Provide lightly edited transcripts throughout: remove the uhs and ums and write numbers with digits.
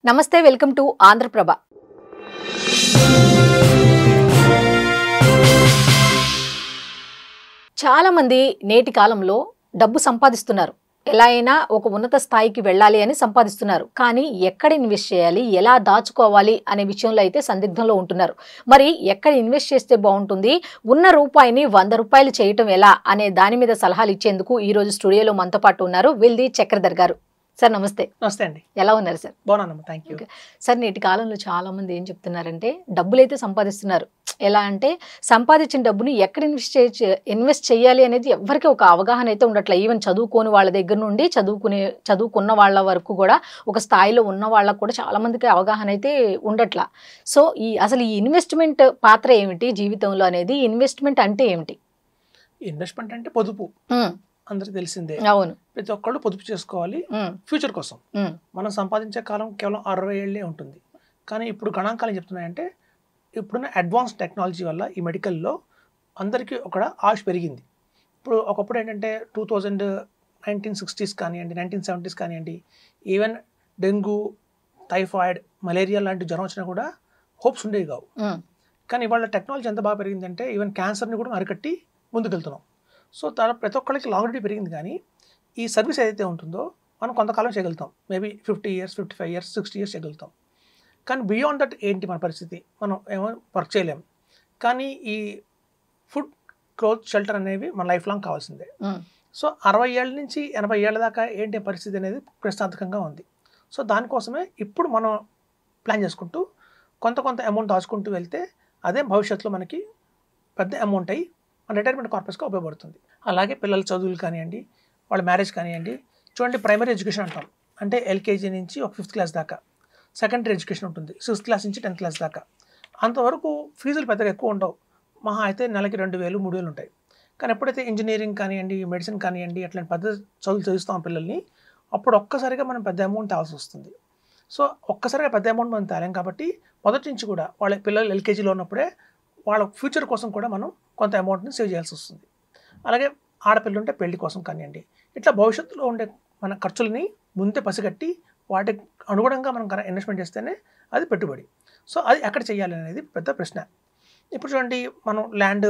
నమస్తే welcome to Andhraprabha. చాలా మంది నేటి కాలంలో డబ్బు సంపాదిస్తున్నారు. ఎలా అయినా ఒక ఉన్నత స్థాయికి వెళ్ళాలి అని సంపాదిస్తున్నారు. కానీ ఎక్కడ ఇన్వెస్ట్ చేయాలి, ఎలా దాచుకోవాలి అనే విషయంలో అయితే సందిగ్ధంలో ఉంటున్నారు. మరి ఎక్కడ ఇన్వెస్ట్ చేస్తే బాగుంటుంది, ఉన్న రూపాయిని 100 రూపాయలు చేయటం ఎలా అనే దాని మీద సలహాలు ఇచ్చేందుకు ఈ రోజు స్టూడియోలో మనతో పాటు ఉన్నారు వెల్ది చక్రధర్ గారు. సార్ నమస్తే. నమస్తే అండి. ఎలా ఉన్నారు సార్? బాగున్నాను, థ్యాంక్ యూ. సార్ నేటి కాలంలో చాలా మంది ఏం చెప్తున్నారంటే డబ్బులైతే సంపాదిస్తున్నారు. ఎలా అంటే సంపాదించిన డబ్బుని ఎక్కడ ఇన్వెస్ట్ చేయాలి అనేది ఎవరికి ఒక అవగాహన అయితే ఉండట్లేదు. ఈవెన్ చదువుకోని వాళ్ళ దగ్గర నుండి చదువుకున్న వాళ్ళ వరకు కూడా ఒక స్థాయిలో ఉన్న వాళ్ళకు కూడా చాలా మందికి అవగాహన అయితే ఉండట్లా. సో అసలు ఈ ఇన్వెస్ట్మెంట్ పాత్ర ఏమిటి జీవితంలో అనేది, ఇన్వెస్ట్మెంట్ అంటే ఏమిటి? ఇన్వెస్ట్మెంట్ అంటే పొదుపు, అందరికి తెలిసిందే. అవును, ప్రతి ఒక్కళ్ళు పొదుపు చేసుకోవాలి ఫ్యూచర్ కోసం. మనం సంపాదించే కాలం కేవలం 60 ఏళ్ళే ఉంటుంది. కానీ ఇప్పుడు గణాంకాలు చెప్తున్నాయంటే ఇప్పుడున్న అడ్వాన్స్ టెక్నాలజీ వల్ల ఈ మెడికల్లో అందరికీ ఒక ఆయుష్ పెరిగింది. ఇప్పుడు ఒకప్పుడు ఏంటంటే 1960s కానివ్వండి, 1970s కానివ్వండి, ఈవెన్ డెంగ్యూ, టైఫాయిడ్, మలేరియా లాంటి జ్వరం వచ్చినా కూడా హోప్స్ ఉండేవి కావు. కానీ ఇవాళ టెక్నాలజీ ఎంత బాగా పెరిగిందంటే ఈవెన్ క్యాన్సర్ని కూడా అరికట్టి ముందుకెళ్తున్నాం. సో ప్రతి ఒక్కరికి లాంగివిటీ పెరిగింది. కానీ ఈ సర్వీస్ ఏదైతే ఉంటుందో మనం కొంతకాలం చేయగలుగుతాం. మేబీ 50 ఇయర్స్, 55 ఇయర్స్, 60 ఇయర్స్ చేయగలుగుతాం. కానీ బియాండ్ దట్ ఏంటి మన పరిస్థితి? మనం ఏమో వర్క్ చేయలేం. కానీ ఈ ఫుడ్, క్లోత్, షెల్టర్ అనేవి మన లైఫ్ లాంగ్ కావాల్సిందే. సో 60 ఏళ్ళ నుంచి 80 ఏళ్ళ దాకా ఏంటి పరిస్థితి అనేది ప్రశ్నార్థకంగా ఉంది. సో దానికోసమే ఇప్పుడు మనం ప్లాన్ చేసుకుంటూ కొంత అమౌంట్ దాచుకుంటూ వెళ్తే అదే భవిష్యత్తులో మనకి పెద్ద అమౌంట్ అయ్యి మన రిటైర్మెంట్ కార్పస్గా ఉపయోగపడుతుంది. అలాగే పిల్లల చదువులు కానివ్వండి, వాళ్ళ మ్యారేజ్ కానివ్వండి. చూడండి, ప్రైమరీ ఎడ్యుకేషన్ అంటాం అంటే ఎల్కేజీ నుంచి ఒక 5th క్లాస్ దాకా. సెకండరీ ఎడ్యుకేషన్ ఉంటుంది 6th క్లాస్ నుంచి 10th క్లాస్ దాకా. అంతవరకు ఫీజులు పెద్దగా ఎక్కువ ఉండవు. మహా అయితే నెలకి 2,000, 3,000 ఉంటాయి. కానీ ఎప్పుడైతే ఇంజనీరింగ్ కానివ్వండి, మెడిసిన్ కానివ్వండి, అట్లాంటి పెద్ద చదువులు చదివిస్తాం పిల్లల్ని, అప్పుడు ఒక్కసారిగా మనం పెద్ద అమౌంట్ తేవాల్సి వస్తుంది. సో ఒక్కసారిగా పెద్ద అమౌంట్ మనం తేలేం. కాబట్టి మొదటి నుంచి కూడా వాళ్ళ పిల్లలు ఎల్కేజీలో ఉన్నప్పుడే వాళ్ళ ఫ్యూచర్ కోసం కూడా మనం కొంత అమౌంట్ని సేవ్ చేయాల్సి వస్తుంది. అలాగే ఆడపిల్లలు ఉంటే పెళ్లి కోసం కానివ్వండి, ఇట్లా భవిష్యత్తులో ఉండే మన ఖర్చులని ముందే పసిగట్టి వాటికి అనుగుణంగా మనం ఇన్వెస్ట్మెంట్ చేస్తేనే అది పెట్టుబడి. సో అది ఎక్కడ చేయాలి అనేది పెద్ద ప్రశ్న. ఇప్పుడు చూడండి, మనం ల్యాండ్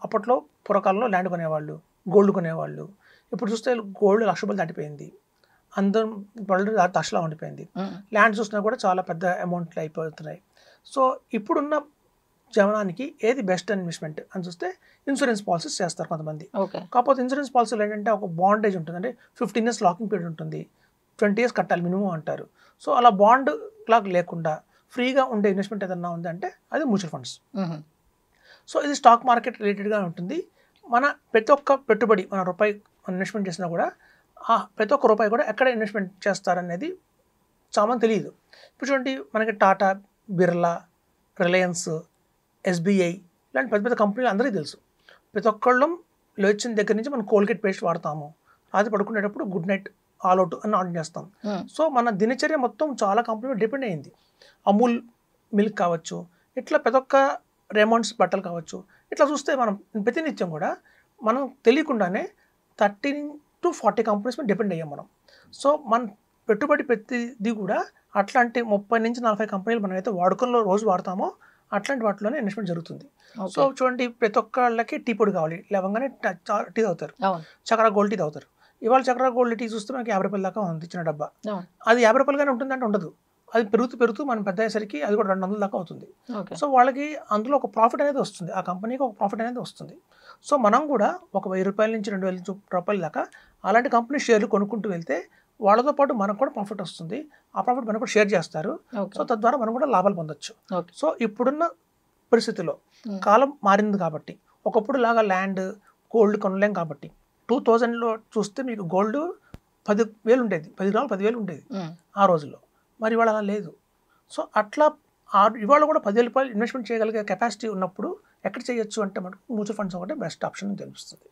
అప్పట్లో పూర్వకాలంలో ల్యాండ్ కొనేవాళ్ళు, గోల్డ్ కొనేవాళ్ళు. ఇప్పుడు చూస్తే గోల్డ్ 1,00,000 రూపాయలు దాటిపోయింది. అందరం వరల్డ్ 1,00,000 ఉండిపోయింది. ల్యాండ్ చూసినా కూడా చాలా పెద్ద అమౌంట్లు అయిపోతున్నాయి. సో ఇప్పుడున్న జనానికి ఏది బెస్ట్ ఇన్వెస్ట్మెంట్ అని చూస్తే ఇన్సూరెన్స్ పాలసీస్ చేస్తారు కొంతమంది. కాకపోతే ఇన్సూరెన్స్ పాలసీలు ఏంటంటే ఒక బాండేజ్ ఉంటుంది, అంటే 15 ఇయర్స్ లాకింగ్ పీరియడ్ ఉంటుంది, 20 ఇయర్స్ కట్టాలి మినిమం అంటారు. సో అలా బాండ్ లాగా లేకుండా ఫ్రీగా ఉండే ఇన్వెస్ట్మెంట్ ఏదన్నా ఉందంటే అది మ్యూచువల్ ఫండ్స్. సో ఇది స్టాక్ మార్కెట్ రిలేటెడ్గా ఉంటుంది. మన ప్రతి ఒక్క పెట్టుబడి, మన రూపాయి ఇన్వెస్ట్మెంట్ చేసినా కూడా ప్రతి ఒక్క రూపాయి కూడా ఎక్కడ ఇన్వెస్ట్మెంట్ చేస్తారనేది చాలా తెలియదు. ఇప్పుడు చూడండి, మనకి టాటా, బిర్లా, రిలయన్స్, SBI ఇలాంటి పెద్ద పెద్ద కంపెనీలు అందరికీ తెలుసు. ప్రతి ఒక్కళ్ళం లేచిన దగ్గర నుంచి మనం కోల్గేట్ పేస్ట్ వాడతాము. రాత్రి పడుకునేటప్పుడు గుడ్ నైట్, ఆల్ అవుట్ అని ఆర్డర్ చేస్తాం. సో మన దినచర్య మొత్తం చాలా కంపెనీలు డిపెండ్ అయింది. అమూల్ మిల్క్ కావచ్చు, ఇట్లా ప్రతి ఒక్క రేమండ్స్ బట్టలు కావచ్చు. ఇట్లా చూస్తే మనం ప్రతినిత్యం కూడా మనం తెలియకుండానే 30 to 40 కంపెనీస్ మీద డిపెండ్ అయ్యాం మనం. సో మన పెట్టుబడి ప్రతిదీ కూడా అట్లాంటి 30 నుంచి 40 కంపెనీలు మనం అయితే వాడుకలో రోజు వాడతామో అట్లాంటి వాటిలోనే ఇన్వెస్ట్మెంట్ జరుగుతుంది. సో చూడండి, ప్రతి ఒక్కళ్ళకి టీ పొడి కావాలి, లేవగానే టీ తాగుతారు, చక్రా గోల్డ్ టీ తాగుతారు. ఇవాళ చక్రా గోల్డ్ టీ చూస్తే మనకి 50 రూపాయల దాకా ఉంది ఇచ్చిన డబ్బా. అది 50 రూపాయలుగానే ఉంటుందంటే ఉండదు, అది పెరుగుతూ మనం పెద్ద అయ్యేసరికి అది కూడా 200 దాకా అవుతుంది. సో వాళ్ళకి అందులో ఒక ప్రాఫిట్ అనేది వస్తుంది, ఆ కంపెనీకి ఒక ప్రాఫిట్ అనేది వస్తుంది. సో మనం కూడా ఒక 1,000 రూపాయల నుంచి 2,000 రూపాయల దాకా అలాంటి కంపెనీ షేర్లు కొనుక్కుంటూ వెళ్తే వాళ్ళతో పాటు మనకు కూడా ప్రాఫిట్ వస్తుంది. ఆ ప్రాఫిట్ మనకు కూడా షేర్ చేస్తారు. సో తద్వారా మనం కూడా లాభాలు పొందొచ్చు. సో ఇప్పుడున్న పరిస్థితిలో కాలం మారింది కాబట్టి ఒకప్పుడు లాగా ల్యాండ్, గోల్డ్ కొనలేం. కాబట్టి 2000లో చూస్తే మీకు గోల్డ్ 10,000 ఉండేది, 10 గ్రాములు 10,000 ఉండేది ఆ రోజుల్లో. మరి ఇవాళ అలా లేదు. సో అట్లా ఇవాళ కూడా 10,000 రూపాయలు ఇన్వెస్ట్మెంట్ చేయగలిగే కెపాసిటీ ఉన్నప్పుడు ఎక్కడ చేయొచ్చు అంటే మనకు మ్యూచువల్ ఫండ్స్ ఒకటే బెస్ట్ ఆప్షన్ అని తెలుస్తుంది.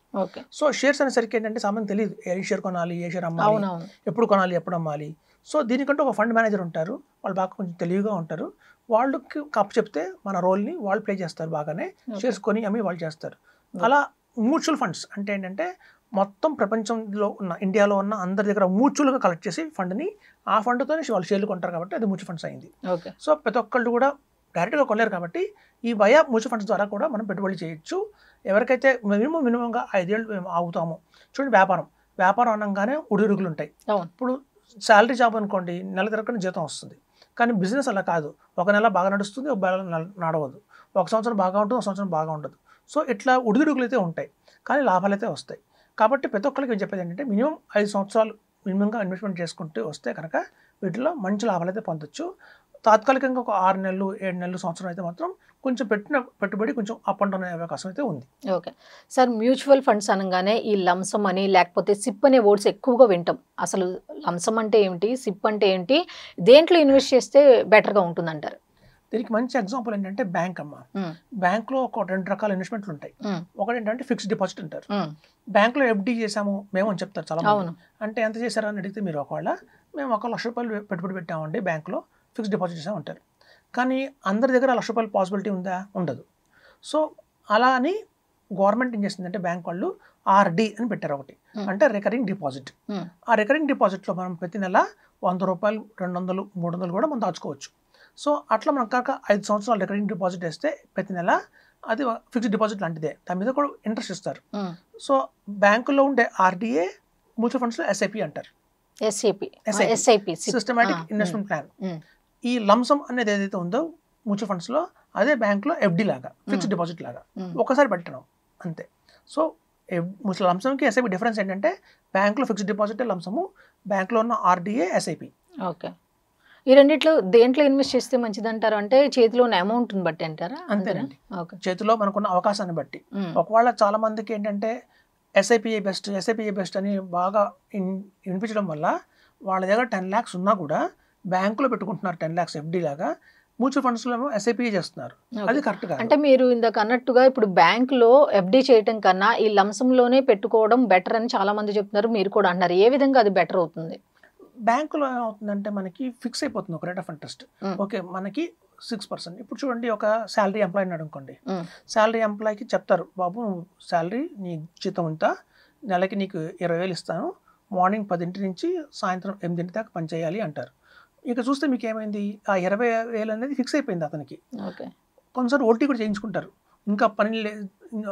సో షేర్స్ అనేసరికి ఏంటంటే సామాన్యం తెలియదు, ఏ షేర్ కొనాలి, ఏ షేర్ అమ్మాలి, ఎప్పుడు కొనాలి, ఎప్పుడు అమ్మాలి. సో దీనికంటే ఒక ఫండ్ మేనేజర్ ఉంటారు, వాళ్ళు బాగా కొంచెం తెలివిగా ఉంటారు. వాళ్ళకి కప్పు చెప్తే మన రోల్ని వాళ్ళు ప్లే చేస్తారు, బాగానే షేర్స్ కొని అమ్మి వాళ్ళు చేస్తారు. అలా మ్యూచువల్ ఫండ్స్ అంటే ఏంటంటే మొత్తం ప్రపంచంలో ఉన్న ఇండియాలో ఉన్న అందరి దగ్గర మ్యూచువల్గా కలెక్ట్ చేసి ఫండ్ని ఆ ఫండ్తోనే వాళ్ళు షేర్లు కొంటారు కాబట్టి అది మ్యూచువల్ ఫండ్స్ అయింది. ఓకే. సో ప్రతి ఒక్కళ్ళు కూడా డైరెక్ట్గా కొనలేరు కాబట్టి ఈ వయా మ్యూచువల్ ఫండ్స్ ద్వారా కూడా మనం పెట్టుబడి చేయొచ్చు. ఎవరికైతే మినిమంగా 5 ఏళ్ళు ఆగుతామో చూడండి, వ్యాపారం అనగానే ఉడురుగులు ఉంటాయి. ఇప్పుడు శాలరీ జాబ్ అనుకోండి, నెల తిరగకుండా జీతం వస్తుంది. కానీ బిజినెస్ అలా కాదు, ఒక నెల బాగా నడుస్తుంది, ఒక నెల నడవదు, ఒక సంవత్సరం బాగా ఉంటుంది, ఒక సంవత్సరం బాగా ఉండదు. సో ఇట్లా ఉడుగుడుగులు అయితే ఉంటాయి, కానీ లాభాలు అయితే వస్తాయి. కాబట్టి ప్రతి ఒక్కరికి ఏం చెప్పేది ఏంటంటే మినిమం 5 సంవత్సరాలు మినిమంగా ఇన్వెస్ట్మెంట్ చేసుకుంటూ వస్తే కనుక వీటిలో మంచి లాభాలు అయితే పొందొచ్చు. తాత్కాలికంగా ఒక 6 నెలలు 7 నెలలు సంవత్సరం అయితే మాత్రం కొంచెం పెట్టిన పెట్టుబడి కొంచెం అప్ అండ్ డౌన్ అయ్యే అవకాశం అయితే ఉంది. ఓకే సార్, మ్యూచువల్ ఫండ్స్ అనగానే ఈ లంసమ్ అని లేకపోతే సిప్ అనే వర్డ్స్ ఎక్కువగా వింటాం. అసలు లంసమ్ అంటే ఏమిటి, సిప్ అంటే ఏంటి, దేంట్లో ఇన్వెస్ట్ చేస్తే బెటర్గా ఉంటుందంటారు? దీనికి మంచి ఎగ్జాంపుల్ ఏంటంటే బ్యాంక్ అమ్మ. బ్యాంక్లో ఒక 2 రకాల ఇన్వెస్ట్మెంట్లు ఉంటాయి. ఒకటి ఏంటంటే ఫిక్స్డ్ డిపాజిట్ అంటారు. బ్యాంక్లో ఎఫ్డి చేసాము మేము అని చెప్తారు చాలా మంది. అంటే ఎంత చేశారా అని అడిగితే మీరు ఒకవేళ మేము ₹1,00,000 పెట్టుబడి పెట్టామండి బ్యాంక్లో, ఫిక్స్డ్ డిపాజిట్ చేసామంటారు. కానీ అందరి దగ్గర ₹1,00,000 పాసిబిలిటీ ఉందా? ఉండదు. సో అలా అని గవర్నమెంట్ ఏం చేసిందంటే బ్యాంక్ వాళ్ళు ఆర్డి అని పెట్టారు ఒకటి, అంటే రికరింగ్ డిపాజిట్. ఆ రికరింగ్ డిపాజిట్లో మనం ప్రతి నెల ₹100, 200, 300 కూడా మనం దాచుకోవచ్చు. సో అట్లా మనం కాక 5 సంవత్సరాలు రికరింగ్ డిపాజిట్ వేస్తే ప్రతి నెల అది ఫిక్స్డ్ డిపాజిట్ లాంటిదే, దాని మీద కూడా ఇంట్రెస్ట్ ఇస్తారు. సో బ్యాంకులో ఉండే ఆర్డిఏ మ్యూచువల్ ఫండ్స్లో ఎస్ఐపి అంటారు. SIP systematic investment plan. ఈ లంసమ్ అనేది ఏదైతే ఉందో మ్యూచువల్ ఫండ్స్లో అదే బ్యాంక్లో ఎఫ్డి లాగా, ఫిక్స్డ్ డిపాజిట్ లాగా ఒకసారి పెట్టడం అంతే. సో లంసమ్కి ఎస్ఐపి డిఫరెన్స్ ఏంటంటే బ్యాంక్లో ఫిక్స్డ్ డిపాజిట్ లంసము, బ్యాంక్లో ఉన్న ఆర్డిఏ ఎస్ఐపి. ఓకే. ఈ రెండిట్లో దేంట్లో ఇన్వెస్ట్ చేస్తే మంచిది అంటారు? అంటే చేతిలో ఉన్న అమౌంట్ని బట్టి అంటారా? అంతేనండి, చేతిలో మనకున్న అవకాశాన్ని బట్టి. ఒకవేళ చాలా మందికి ఏంటంటే ఎస్ఐపిఐ బెస్ట్ అని బాగా వినిపించడం వల్ల వాళ్ళ దగ్గర 10 lakhs ఉన్నా కూడా బ్యాంకులో పెట్టుకుంటున్నారు 10 lakhs ఎఫ్డి లాగా. మ్యూచువల్ ఫండ్స్లో ఏమో ఎస్ఐపిఐ చేస్తున్నారు, అది కరెక్ట్ కాదు. అంటే మీరు ఇందాక అన్నట్టుగా ఇప్పుడు బ్యాంకులో ఎఫ్డి చేయటం కన్నా ఈ లంసంలోనే పెట్టుకోవడం బెటర్ అని చాలా మంది చెప్తున్నారు, మీరు కూడా అంటున్నారు. ఏ విధంగా అది బెటర్ అవుతుంది? బ్యాంకులో ఏమవుతుందంటే మనకి ఫిక్స్ అయిపోతుంది ఒక రేట్ ఆఫ్ ఇంట్రెస్ట్. ఓకే, మనకి 6%. ఇప్పుడు చూడండి, ఒక శాలరీ ఎంప్లాయీ అనుకోండి, శాలరీ ఎంప్లాయీకి చెప్తారు, బాబు శాలరీ నీ జీతం ఇంత, నెలకి నీకు 20,000 ఇస్తాను, మార్నింగ్ 10 నుంచి సాయంత్రం 8 దాకా పని చేయాలి అంటారు. ఇక చూస్తే మీకు ఏమైంది, ఆ 20,000 అనేది ఫిక్స్ అయిపోయింది అతనికి. కొన్నిసార్లు ఓటీ కూడా చేయించుకుంటారు, ఇంకా పని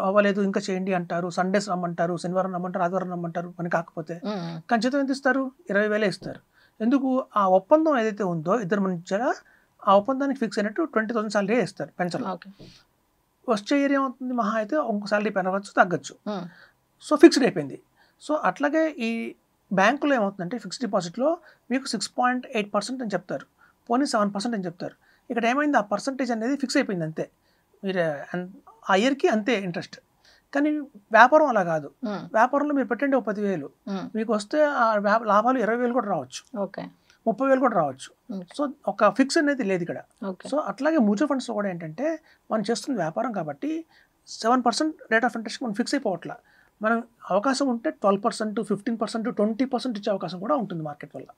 అవ్వలేదు ఇంకా చేయండి అంటారు, సండేస్ రమ్మంటారు, శనివారం రమ్మంటారు, ఆదివారం రమ్మంటారు, పని కాకపోతే. కానీ జీతం ఎంత ఇస్తారు? 20,000 ఇస్తారు. ఎందుకు? ఆ ఒప్పందం ఏదైతే ఉందో ఇద్దరు మధ్య ఆ ఒప్పందానికి ఫిక్స్ అయినట్టు 20,000 శాలరీ ఇస్తారు పెన్షన్. వచ్చే ఇయర్ ఏమవుతుంది, మహా అయితే ఒక శాలరీ పెరగచ్చు తగ్గచ్చు. సో ఫిక్స్డ్ అయిపోయింది. సో అట్లాగే ఈ బ్యాంకులో ఏమవుతుందంటే ఫిక్స్డ్ డిపాజిట్లో మీకు 6.8% అని చెప్తారు, పోనీ 7% అని చెప్తారు. ఇక్కడ ఏమైంది, ఆ పర్సంటేజ్ అనేది ఫిక్స్ అయిపోయింది అంతే, మీరు ఆ ఇయర్కి అంతే ఇంట్రెస్ట్. కానీ వ్యాపారం అలా కాదు. వ్యాపారంలో మీరు పెట్టండి ఒక 10,000, మీకు వస్తే ఆ లాభాలు 20,000 కూడా రావచ్చు, 30,000 కూడా రావచ్చు. సో ఒక ఫిక్స్ అనేది లేదు ఇక్కడ. సో అట్లాగే మ్యూచువల్ ఫండ్స్లో కూడా ఏంటంటే మనం చేస్తున్న వ్యాపారం కాబట్టి 7% రేట్ ఆఫ్ ఇంట్రెస్ట్ మనం ఫిక్స్ అయిపోవట్లా. మనం అవకాశం ఉంటే 12%, 15%, 20% ఇచ్చే అవకాశం కూడా ఉంటుంది మార్కెట్ వల్ల.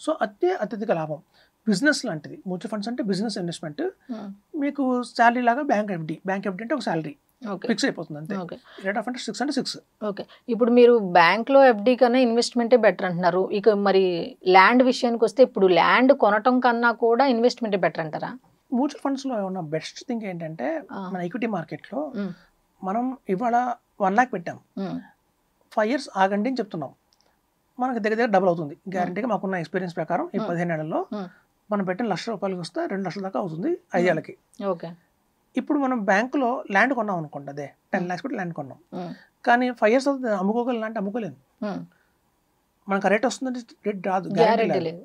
సో అదే అత్యధిక లాభం. బిజినెస్ లాంటిది మ్యూచువల్ ఫండ్స్ అంటే, బిజినెస్ ఇన్వెస్ట్మెంట్. మీకు శాలరీ లాగా బ్యాంక్ ఎఫ్డి అంటే ఒక శాలరీ ఫిక్స్ అయిపోతుంది అంతే. రేట్ ఆఫ్ ఇంట్రెస్ట్ 6 అంటే 6. ఓకే, ఇప్పుడు మీరు బ్యాంక్లో ఎఫ్డి కన్నా ఇన్వెస్ట్మెంటే బెటర్ అంటున్నారు. ఇక మరి ల్యాండ్ విషయానికి వస్తే ఇప్పుడు ల్యాండ్ కొనటం కన్నా కూడా ఇన్వెస్ట్మెంటే బెటర్ అంటారా? మ్యూచువల్ ఫండ్స్లో ఉన్న బెస్ట్ థింగ్ ఏంటంటే మన ఈక్విటీ మార్కెట్లో మనం ఇవాళ 1 lakh పెట్టాం, 5 years ఆగండి అని చెప్తున్నాం, మనకి దగ్గర డబుల్ అవుతుంది గ్యారంటీగా. మాకున్న ఎక్స్పీరియన్స్ ప్రకారం ఈ 15 ఏళ్లలో మనం పెట్టిన ₹1,00,000 వస్తే 2 లక్షల దాకా అవుతుంది 5 ఏళ్ళకి. ఇప్పుడు మనం బ్యాంకులో ల్యాండ్ కొన్నాం అనుకోండి, అదే 10 lakhs పెట్టి ల్యాండ్ కొన్నాం, కానీ 5 years అవుతుంది, అమ్ముకోగలం అంటే అమ్ముకోలేదు. మనకు రేట్ వస్తుందంటే రేట్ రాదు, గ్యారెంటీ లేదు.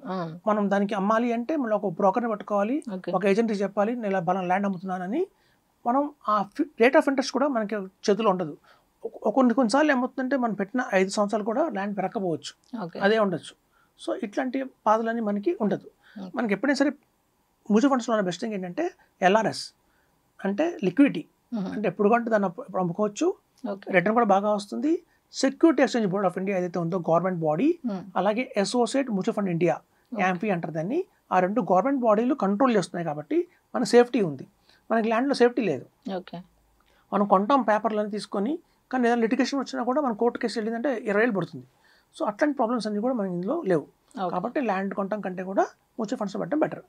మనం దానికి అమ్మాలి అంటే మళ్ళీ ఒక బ్రోకర్ని పట్టుకోవాలి, ఒక ఏజెంట్కి చెప్పాలి నేను బలం ల్యాండ్ అమ్ముతున్నానని. మనం ఆ రేట్ ఆఫ్ ఇంట్రెస్ట్ కూడా మనకి చేతిలో ఉండదు. కొన్నిసార్లు ఏమవుతుందంటే మనం పెట్టిన 5 సంవత్సరాలు కూడా ల్యాండ్ పెరగకపోవచ్చు, అదే ఉండొచ్చు. సో ఇట్లాంటి బాధలన్నీ మనకి ఉండదు. మనకి ఎప్పుడైనా సరే మ్యూచువల్ ఫండ్స్లో ఉన్న బెస్ట్ థింగ్ ఏంటంటే LRS అంటే లిక్విడిటీ, అంటే ఎప్పుడు కంటే దాన్ని అమ్ముకోవచ్చు, రిటర్న్ కూడా బాగా వస్తుంది. Security exchange board of India ఏదైతే ఉందో గవర్నమెంట్ బాడీ, అలాగే అసోసియేట్ మ్యూచువల్ ఫండ్ ఇండియా యాంపీ అంటారు దాన్ని, ఆ 2 గవర్నమెంట్ బాడీలు కంట్రోల్ చేస్తున్నాయి కాబట్టి మన సేఫ్టీ ఉంది. మనకి ల్యాండ్లో సేఫ్టీ లేదు. మనం కొంటాం పేపర్లను తీసుకొని, కానీ ఏదైనా లిటిగేషన్ వచ్చినా కూడా మన కోర్టు కేసు వెళ్ళిందంటే 20 ఏళ్ళు పడుతుంది. సో అట్లాంటి ప్రాబ్లమ్స్ అన్ని కూడా మన ఇందులో లేవు. కాబట్టి ల్యాండ్ కొనడం కంటే కూడా మ్యూచువల్ ఫండ్స్ పెట్టడం బెటర్.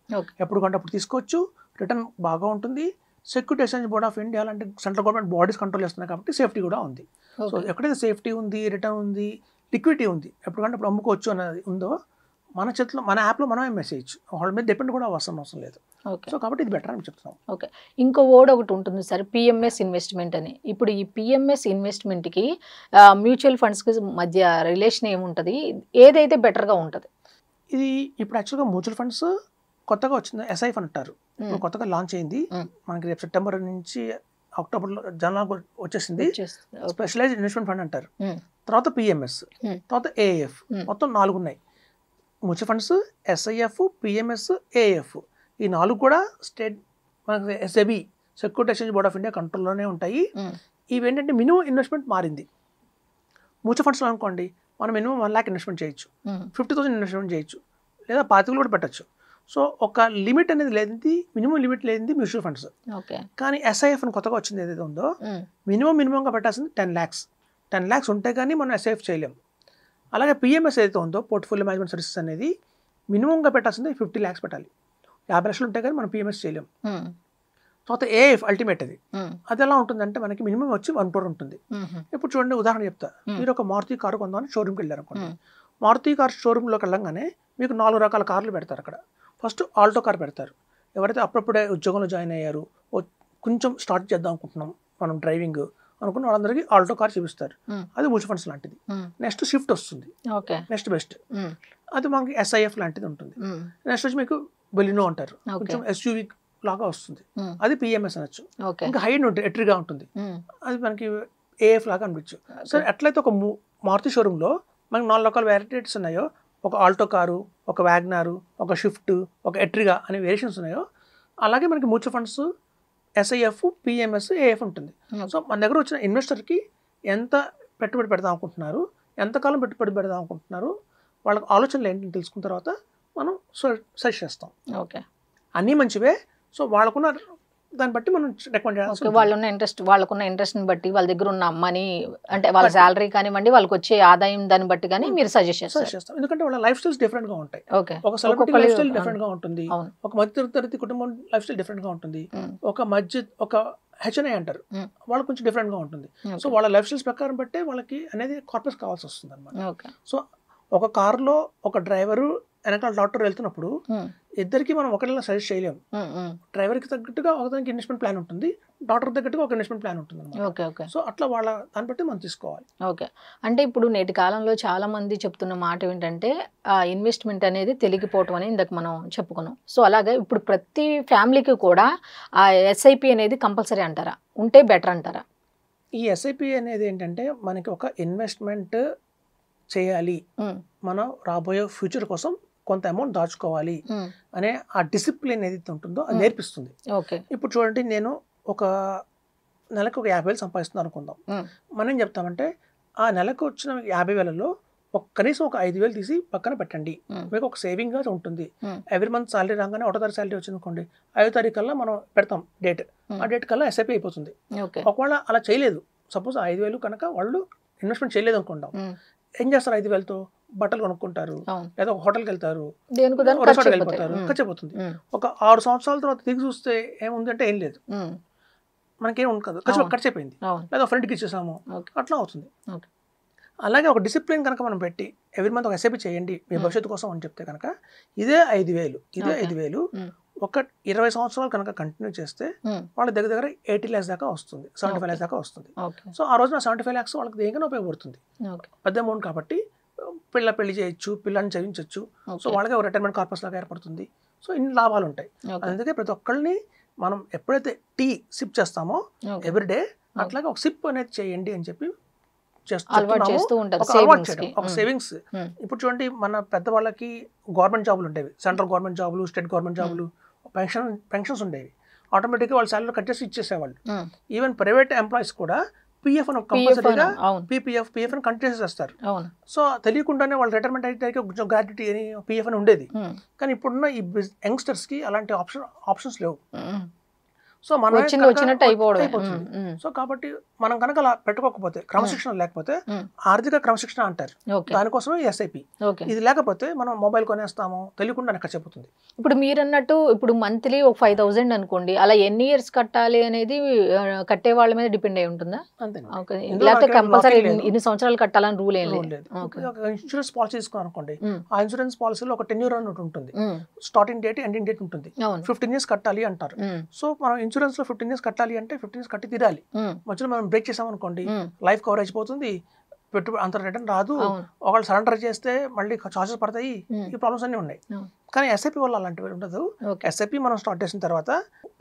ఎప్పుడు కంటే అప్పుడు తీసుకోవచ్చు, రిటర్న్ బాగా ఉంటుంది. Security exchange board of India లాంటి సెంట్రల్ గవర్నమెంట్ బాడీస్ కంట్రోల్ చేస్తున్నాయి కాబట్టి సేఫ్టీ కూడా ఉంది. సో ఎక్కడైతే సేఫ్టీ ఉంది, రిటర్న్ ఉంది, లిక్విడిటీ ఉంది, ఎప్పటికంటే అప్పుడు అమ్ముకోవచ్చు అనేది ఉందో మన చేతిలో మన యాప్లో మనమే మెసేజ్ వాళ్ళ మీద డిపెండ్ కూడా అవసరం లేదు. సో కాబట్టి ఇది బెటర్ అని చెప్తున్నాం. ఓకే, ఇంకో వర్డ్ ఒకటి ఉంటుంది సార్, పిఎంఎస్ ఇన్వెస్ట్మెంట్ అని. ఇప్పుడు ఈ పిఎంఎస్ ఇన్వెస్ట్మెంట్కి మ్యూచువల్ ఫండ్స్కి మధ్య రిలేషన్ ఏముంటుంది, ఏదైతే బెటర్గా ఉంటుంది? ఇది ఇప్పుడు యాక్చువల్గా మ్యూచువల్ ఫండ్స్ కొత్తగా వచ్చింది, ఎస్ఐఎఫ్ అంటారు, ఇప్పుడు కొత్తగా లాంచ్ అయింది. మనకి రేపు సెప్టెంబర్ నుంచి అక్టోబర్లో జనవరి వచ్చేసింది. స్పెషలైజ్డ్ ఇన్వెస్ట్మెంట్ ఫండ్ అంటారు, తర్వాత పిఎంఎస్, తర్వాత ఏఎఫ్, మొత్తం 4 ఉన్నాయి. Mutual funds, SIF, PMS, AIF, ఈ 4 కూడా స్టేట్ మనకి SEBI security exchange board of India కంట్రోల్లోనే ఉంటాయి. ఇవి ఏంటంటే మినిమం ఇన్వెస్ట్మెంట్ మారింది. మ్యూచువల్ ఫండ్స్లో అనుకోండి మనం మినిమం 1 lakh ఇన్వెస్ట్మెంట్ చేయొచ్చు, 50,000 ఇన్వెస్ట్మెంట్ చేయొచ్చు, లేదా 25,000 కూడా పెట్టచ్చు. సో ఒక లిమిట్ అనేది లేనిది, మినిమం లిమిట్ లేనిది మ్యూచువల్ ఫండ్స్. కానీ ఎస్ఐఎఫ్ అని కొత్తగా వచ్చింది ఏదైతే ఉందో మినిమంగా పెట్టాల్సింది 10 lakhs. 10 lakhs ఉంటే కానీ మనం ఎస్ఐఎఫ్ చేయలేం. అలాగే పిఎంఎస్ ఏదైతే ఉందో పోర్ట్ఫోలియో మేనేజ్మెంట్ సర్వీసెస్ అనేది మినిమంగా పెట్టాల్సింది 50 lakhs పెట్టాలి. 50 లక్షలు ఉంటే కానీ మనం పిఎంఎస్ చేయలేం. తర్వాత ఏఎఫ్ అల్టిమేట్ అది ఎలా ఉంటుందంటే మనకి మినిమం వచ్చి 1 crore ఉంటుంది. ఇప్పుడు చూడండి, ఉదాహరణ చెప్తా. మీరు ఒక మారుతి కారు కొందామని షోరూమ్కి వెళ్ళారు అనుకోండి. మారుతి కార్ షోరూంలోకి వెళ్ళంగానే మీకు 4 రకాల కార్లు పెడతారు. అక్కడ ఫస్ట్ ఆల్టో కార్ పెడతారు. ఎవరైతే అప్పుడప్పుడే ఉద్యోగంలో జాయిన్ అయ్యారు, కొంచెం స్టార్ట్ చేద్దాం అనుకుంటున్నాం మనం డ్రైవింగ్ అనుకున్న వాళ్ళందరికీ ఆల్టో కార్ చూపిస్తారు. అది మ్యూచువల్ ఫండ్స్ లాంటిది. నెక్స్ట్ షిఫ్ట్ వస్తుంది, నెక్స్ట్ బెస్ట్, అది మనకి ఎస్ఐఎఫ్ లాంటిది ఉంటుంది. నెక్స్ట్ వచ్చి మీకు బెలినో అంటారు, కొంచెం ఎస్యూవి లాగా వస్తుంది, అది పిఎంఎస్ అనొచ్చు. ఇంకా హైడ్ ఉంటుంది, ఎట్రిగా ఉంటుంది, అది మనకి ఏఎఫ్ లాగా అనిపించు. సో ఎట్లయితే ఒక మారుతి షోరూంలో మనకి 4 రకాల వెరైటీస్ ఉన్నాయో, ఒక ఆల్టో కారు, ఒక వ్యాగనారు, ఒక షిఫ్ట్, ఒక ఎట్రిగా అనే వేరియేషన్స్ ఉన్నాయో, అలాగే మనకి mutual funds, SIF, PMS, AF ఉంటుంది. సో మన దగ్గర వచ్చిన ఇన్వెస్టర్కి ఎంత పెట్టుబడి పెడదాం అనుకుంటున్నారు, ఎంతకాలం పెట్టుబడి పెడదాం అనుకుంటున్నారు, వాళ్ళకి ఆలోచనలు ఏంటని తెలుసుకున్న తర్వాత మనం సజెస్ట్ చేస్తాం. ఓకే, అన్నీ మంచివే. సో వాళ్ళకున్న దాన్ని బట్టి మనం రికమెండ్ చేయాలి. వాళ్ళకున్న ఇంట్రెస్ట్ని బట్టి, వాళ్ళ దగ్గర ఉన్న మనీ అంటే వాళ్ళ శాలరీ కానివ్వండి, వాళ్ళకి వచ్చే ఆదాయం దాన్ని బట్టి కానీ మీరు సజెస్ట్ చేస్తాం. ఎందుకంటే వాళ్ళ లైఫ్ స్టైల్స్ డిఫరెంట్ గా ఉంటాయి. ఒక సెలబ్రిటీ లైఫ్ స్టైల్ డిఫరెంట్ గా ఉంటుంది, ఒక మధ్యతరగతి కుటుంబం లైఫ్ స్టైల్ డిఫరెంట్ గా ఉంటుంది, ఒక హెచ్ఎన్ఐ అంటారు, వాళ్ళకి కొంచెం డిఫరెంట్ గా ఉంటుంది. సో వాళ్ళ లైఫ్ స్టైల్స్ ప్రకారం బట్టే వాళ్ళకి అనేది కార్పొరేట్ కావాల్సి వస్తుంది అనమాట. సో ఒక కారులో ఒక డ్రైవరు వెనకాల డాక్టర్ వెళ్తున్నప్పుడు ఇద్దరికి మనం ఒకరిలా సజెస్ట్ చేయలేము. డ్రైవర్కి తగ్గట్టుగా ఒకదానికి ఇన్వెస్ట్మెంట్ ప్లాన్ ఉంటుంది, డాక్టర్ తగ్గట్టుగా ఒక ఇన్వెస్ట్మెంట్ ప్లాన్ ఉంటుంది. సో అట్లా వాళ్ళ దాన్ని బట్టి మనం తీసుకోవాలి. ఓకే, అంటే ఇప్పుడు నేటి కాలంలో చాలా మంది చెప్తున్న మాట ఏంటంటే ఇన్వెస్ట్మెంట్ అనేది తెలిగిపోవటం అని ఇందాక మనం చెప్పుకున్నాం. సో అలాగే ఇప్పుడు ప్రతి ఫ్యామిలీకి కూడా ఆ ఎస్ఐపి అనేది కంపల్సరీ అంటారా, ఉంటే బెటర్ అంటారా? ఈ ఎస్ఐపి అనేది ఏంటంటే మనకి ఒక ఇన్వెస్ట్మెంట్ చేయాలి, మనం రాబోయే ఫ్యూచర్ కోసం కొంత అమౌంట్ దాచుకోవాలి అనే ఆ డిసిప్లిన్ ఏదైతే ఉంటుందో అది నేర్పిస్తుంది. ఇప్పుడు చూడండి, నేను ఒక నెలకు ఒక 50,000 సంపాదిస్తున్నాను అనుకుందాం. మనం ఏం చెప్తామంటే ఆ నెలకు వచ్చిన 50,000లో కనీసం ఒక 5,000 తీసి పక్కన పెట్టండి, మీకు ఒక సేవింగ్ గా ఉంటుంది. ఎవ్రీ మంత్ సాలరీ రాగానే 1వ తారీఖు సాలరీ వచ్చింది అనుకోండి, 5వ తారీఖు కల్లా మనం పెడతాం డేట్, ఆ డేట్ కల్లా ఎస్ఐపి అయిపోతుంది. ఒకవేళ అలా చేయలేదు, సపోజ్ 5,000 కనుక వాళ్ళు ఇన్వెస్ట్మెంట్ చేయలేదు అనుకుంటాం, ఏం చేస్తారు? 5,000తో బట్టలు కొనుక్కుంటారు, లేదా ఒక హోటల్కి వెళ్తారు, రిసార్ట్కి వెళ్ళిపోతారు, ఖర్చు అయిపోతుంది. ఒక 6 సంవత్సరాల తర్వాత తిరిగి చూస్తే ఏముంది అంటే ఏం లేదు, మనకేం ఉండదు, ఖర్చు అయిపోయింది, లేదా ఫ్రెండ్కి ఇచ్చేసాము, అట్లా అవుతుంది. అలాగే ఒక డిసిప్లిన్ కనుక మనం పెట్టి ఎవ్రీ మంత్ ఒక ఎస్ఐపి చేయండి మీ భవిష్యత్తు కోసం అని చెప్తే కనుక ఇదే 5,000 ఒక 20 సంవత్సరాలు కనుక కంటిన్యూ చేస్తే వాళ్ళ దగ్గర 80 lakhs దాకా వస్తుంది, 75 lakhs దాకా వస్తుంది. సో ఆ రోజున 75 lakhs వాళ్ళకి దేనికైనా ఉపయోగపడుతుంది, పెద్ద అమౌంట్ కాబట్టి. పెళ్లి చేయొచ్చు, పిల్లల్ని చదివించవచ్చు, సో వాళ్ళకి ఒక రిటైర్మెంట్ కార్పస్ లాగా ఏర్పడుతుంది. సో ఇన్ని లాభాలు ఉంటాయి. అందుకే ప్రతి ఒక్కళ్ళని మనం ఎప్పుడైతే టీ సిప్ చేస్తామో ఎవ్రీడే, అట్లాగే ఒక సిప్ అనేది చేయండి అని చెప్పి ఒక సేవింగ్స్. ఇప్పుడు చూడండి, మన పెద్దవాళ్ళకి గవర్నమెంట్ జాబులు ఉండేవి, సెంట్రల్ గవర్నమెంట్ జాబులు, స్టేట్ గవర్నమెంట్ జాబులు, పెన్షన్స్ ఉండేవి, ఆటోమేటిక్గా వాళ్ళు శాలరీ కట్ చేసి ఇచ్చేసేవాళ్ళు. ఈవెన్ ప్రైవేట్ ఎంప్లాయీస్ కూడా పిఎఫ్ అని కంపల్సరీగా పిఎఫ్ అని కంటిన్యూ చేస్తారు. సో తెలియకుండానే వాళ్ళు రిటైర్మెంట్ అయితే కొంచెం గ్రాట్యుటీ అని పిఎఫ్ అని ఉండేది. కానీ ఇప్పుడున్న ఈ యంగ్స్టర్స్ కి అలాంటి ఆప్షన్స్ లేవు. సో మనం వచ్చినట్టు అయిపోవడం. సో కాబట్టి మనం కనుక అలా పెట్టుకోకపోతే, క్రమశిక్షణ లేకపోతే ఆర్థిక క్రమశిక్షణ అంటారు, దానికోసమే ఎస్ఐపి. ఇది లేకపోతే మనం మొబైల్ కొనేస్తాము, తెలియకుండా ఎక్కడ చెప్పుతుంది. ఇప్పుడు మీరు అన్నట్టు ఇప్పుడు మంత్లీ ఒక 5,000 అనుకోండి, అలా ఎన్ని ఇయర్స్ కట్టాలి అనేది కట్టే వాళ్ళ మీద డిపెండ్ అయి ఉంటుందా? అంతే. లేకపోతే కంపల్సరీ ఇన్ని సంవత్సరాలు కట్టాలని రూల్ ఏం లేదు. ఇన్సూరెన్స్ పాలసీ తీసుకో అనుకోండి, ఆ ఇన్సూరెన్స్ పాలసీలో ఒక టెన్యూర్ అన్నట్టు ఉంటుంది, స్టార్టింగ్ డేట్ ఎండింగ్ డేట్ ఉంటుంది, 15 years కట్టాలి అంటారు. సో మనం ఇన్సూరెన్స్ లో 15 years కట్టాలి అంటే 15 years కట్టి తీరాలి. మధ్యలో మనం బ్రేక్ చేసాం అనుకోండి, లైఫ్ కవరేజ్ పోతుంది, పెట్టుబడి అంత రిటర్న్ రాదు, ఒకళ్ళు సరెండర్ చేస్తే మళ్ళీ చార్జెస్ పడతాయి, ఈ ప్రాబ్లమ్స్ అన్నీ ఉన్నాయి. కానీ ఎస్ఐపి వల్ల అలాంటివి ఉండదు. ఎస్ఐపి మనం స్టార్ట్ చేసిన తర్వాత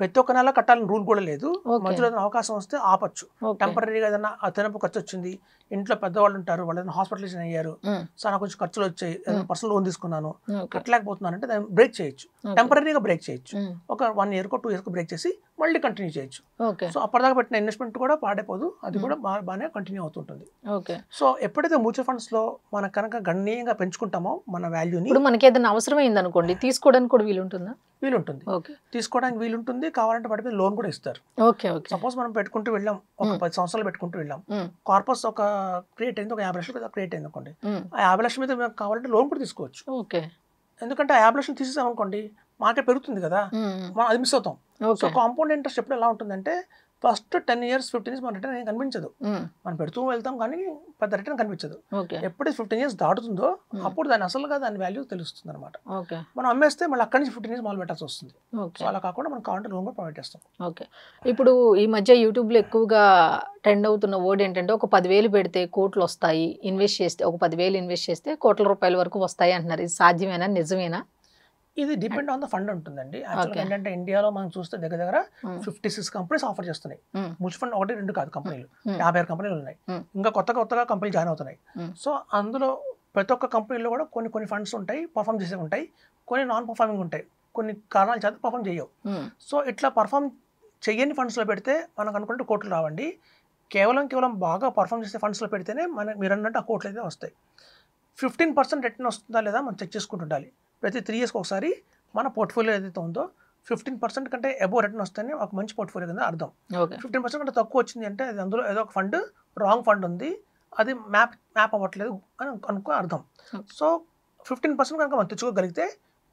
ప్రతి ఒక్క నెల కట్టాలని రూల్ కూడా లేదు. మధ్యలో ఏదైనా అవకాశం వస్తే ఆపచ్చు. టెంపరీగా ఏదైనా అదనపు ఖర్చు వచ్చింది, ఇంట్లో పెద్దవాళ్ళు ఉంటారు, వాళ్ళు ఏదైనా హాస్పిటలైజేషన్ అయ్యారు, సో నాకు కొంచెం ఖర్చులు వచ్చాయి, పర్సనల్ లోన్ తీసుకున్నాను, కట్టలేకపోతున్నాను అంటే దాన్ని బ్రేక్ చేయొచ్చు, టెంపరీగా బ్రేక్ చేయొచ్చు. ఒక 1 year 2 years బ్రేక్ చేసి మళ్ళీ కంటిన్యూ చేయొచ్చు. సో అప్పటిదాకా పెట్టిన ఇన్వెస్ట్మెంట్ కూడా పాడైపోదు, అది కూడా బాగానే కంటిన్యూ అవుతుంటుంది. సో ఎప్పుడైతే మ్యూచువల్ ఫండ్స్ లో మనం కనుక గణనీయంగా పెంచుకుంటామో మన వాల్యూని, ఇప్పుడు మనకి ఏదైనా అవసరమైంది అనుకోండి, తీసుకోవడానికి కూడా వీలుంటుందా? వీలుంటుంది, తీసుకోవడానికి వీలుంటుంది. కావాలంటే వాటి మీద లోన్ కూడా ఇస్తారు. సపోజ్ మనం పెట్టుకుంటూ వెళ్ళాం, ఒక 10 సంవత్సరాలు పెట్టుకుంటూ వెళ్ళాం, కార్పస్ ఒక క్రియేట్ అయింది, ఒక 50 లక్షలు క్రియేట్ అయింది అనుకోండి, ఆ 50 లక్షల మీద మేము కావాలంటే లోన్ కూడా తీసుకోవచ్చు. ఎందుకంటే ఆ 50 లక్షలు తీసేసాం అనుకోండి, మార్కెట్ పెరుగుతుంది కదా, మనం అది మిస్ అవుతాం. సో కాంపౌండ్ ఇంట్రెస్ట్ ఎప్పుడు ఎలా ఉంటుందంటే ఫస్ట్ 10 years 15 years మన రిటర్న్ ఏం కనిపించదు, మనం పెడుతూ వెళ్తాం కానీ పెద్ద రిటర్న్ కనిపించదు. ఎప్పుడైతే 15 years దాటుతుందో అప్పుడు దాని అసలుగా దాని వాల్యూ తెలుస్తుంది అనమాట. మనం అమ్మేస్తే మళ్ళీ అక్కడి నుంచి 15 years మొదలు పెట్టాల్సి వస్తుంది. సో అలా కాకుండా మనం కావాలంటే లోన్ కూడా ప్రొవైడ్ చేస్తాం. ఇప్పుడు ఈ మధ్య యూట్యూబ్లో ఎక్కువగా ట్రెండ్ అవుతున్న వర్డ్ ఏంటంటే ఒక 10,000 పెడితే కోట్లు వస్తాయి, ఇన్వెస్ట్ చేస్తే ఒక 10,000 ఇన్వెస్ట్ చేస్తే కోట్ల రూపాయల వరకు వస్తాయి అంటున్నారు. ఇది సాధ్యమేనా, నిజమేనా? ఇది డిపెండ్ ఆన్ ద ఫండ్ ఉంటుందండి. యాక్చువల్గా ఏంటంటే ఇండియాలో మనం చూస్తే దగ్గర 56 కంపెనీస్ ఆఫర్ చేస్తున్నాయి. మ్యూచువల్ ఫండ్ 1-2 కాదు, కంపెనీలు 56 కంపెనీలు ఉన్నాయి. ఇంకా కొత్తగా కంపెనీలు జాయిన్ అవుతున్నాయి. సో అందులో ప్రతి ఒక్క కంపెనీలో కూడా కొన్ని ఫండ్స్ ఉంటాయి, పర్ఫామ్ చేసే ఉంటాయి, కొన్ని నాన్ పర్ఫార్మింగ్ ఉంటాయి, కొన్ని కారణాల చేత పర్ఫామ్ చేయవు. సో ఇట్లా పర్ఫామ్ చెయ్యని ఫండ్స్లో పెడితే మనకు అనుకుంటే కోట్లు రావండి. కేవలం బాగా పర్ఫామ్ చేసే ఫండ్స్లో పెడితేనే మీరు అన్నట్టు ఆ కోట్లు అయితే వస్తాయి. 15% రిటర్న్ వస్తుందా లేదా మనం చెక్ చేసుకుంటుండాలి. ప్రతి 3 years ఒకసారి మన పోర్ట్ఫోలియో ఏదైతే ఉందో 15% కంటే అబోవ్ రిటర్న్ వస్తేనే ఒక మంచి పోర్ట్ఫోలియో కింద అర్థం. 15% కంటే తక్కువ వచ్చింది అంటే అది అందులో ఏదో ఒక ఫండ్ రాంగ్ ఫండ్ ఉంది, అది మ్యాప్ అవ్వట్లేదు అని అనుకో అర్థం. సో 15% కనుక మనం తెచ్చుకోగలిగితే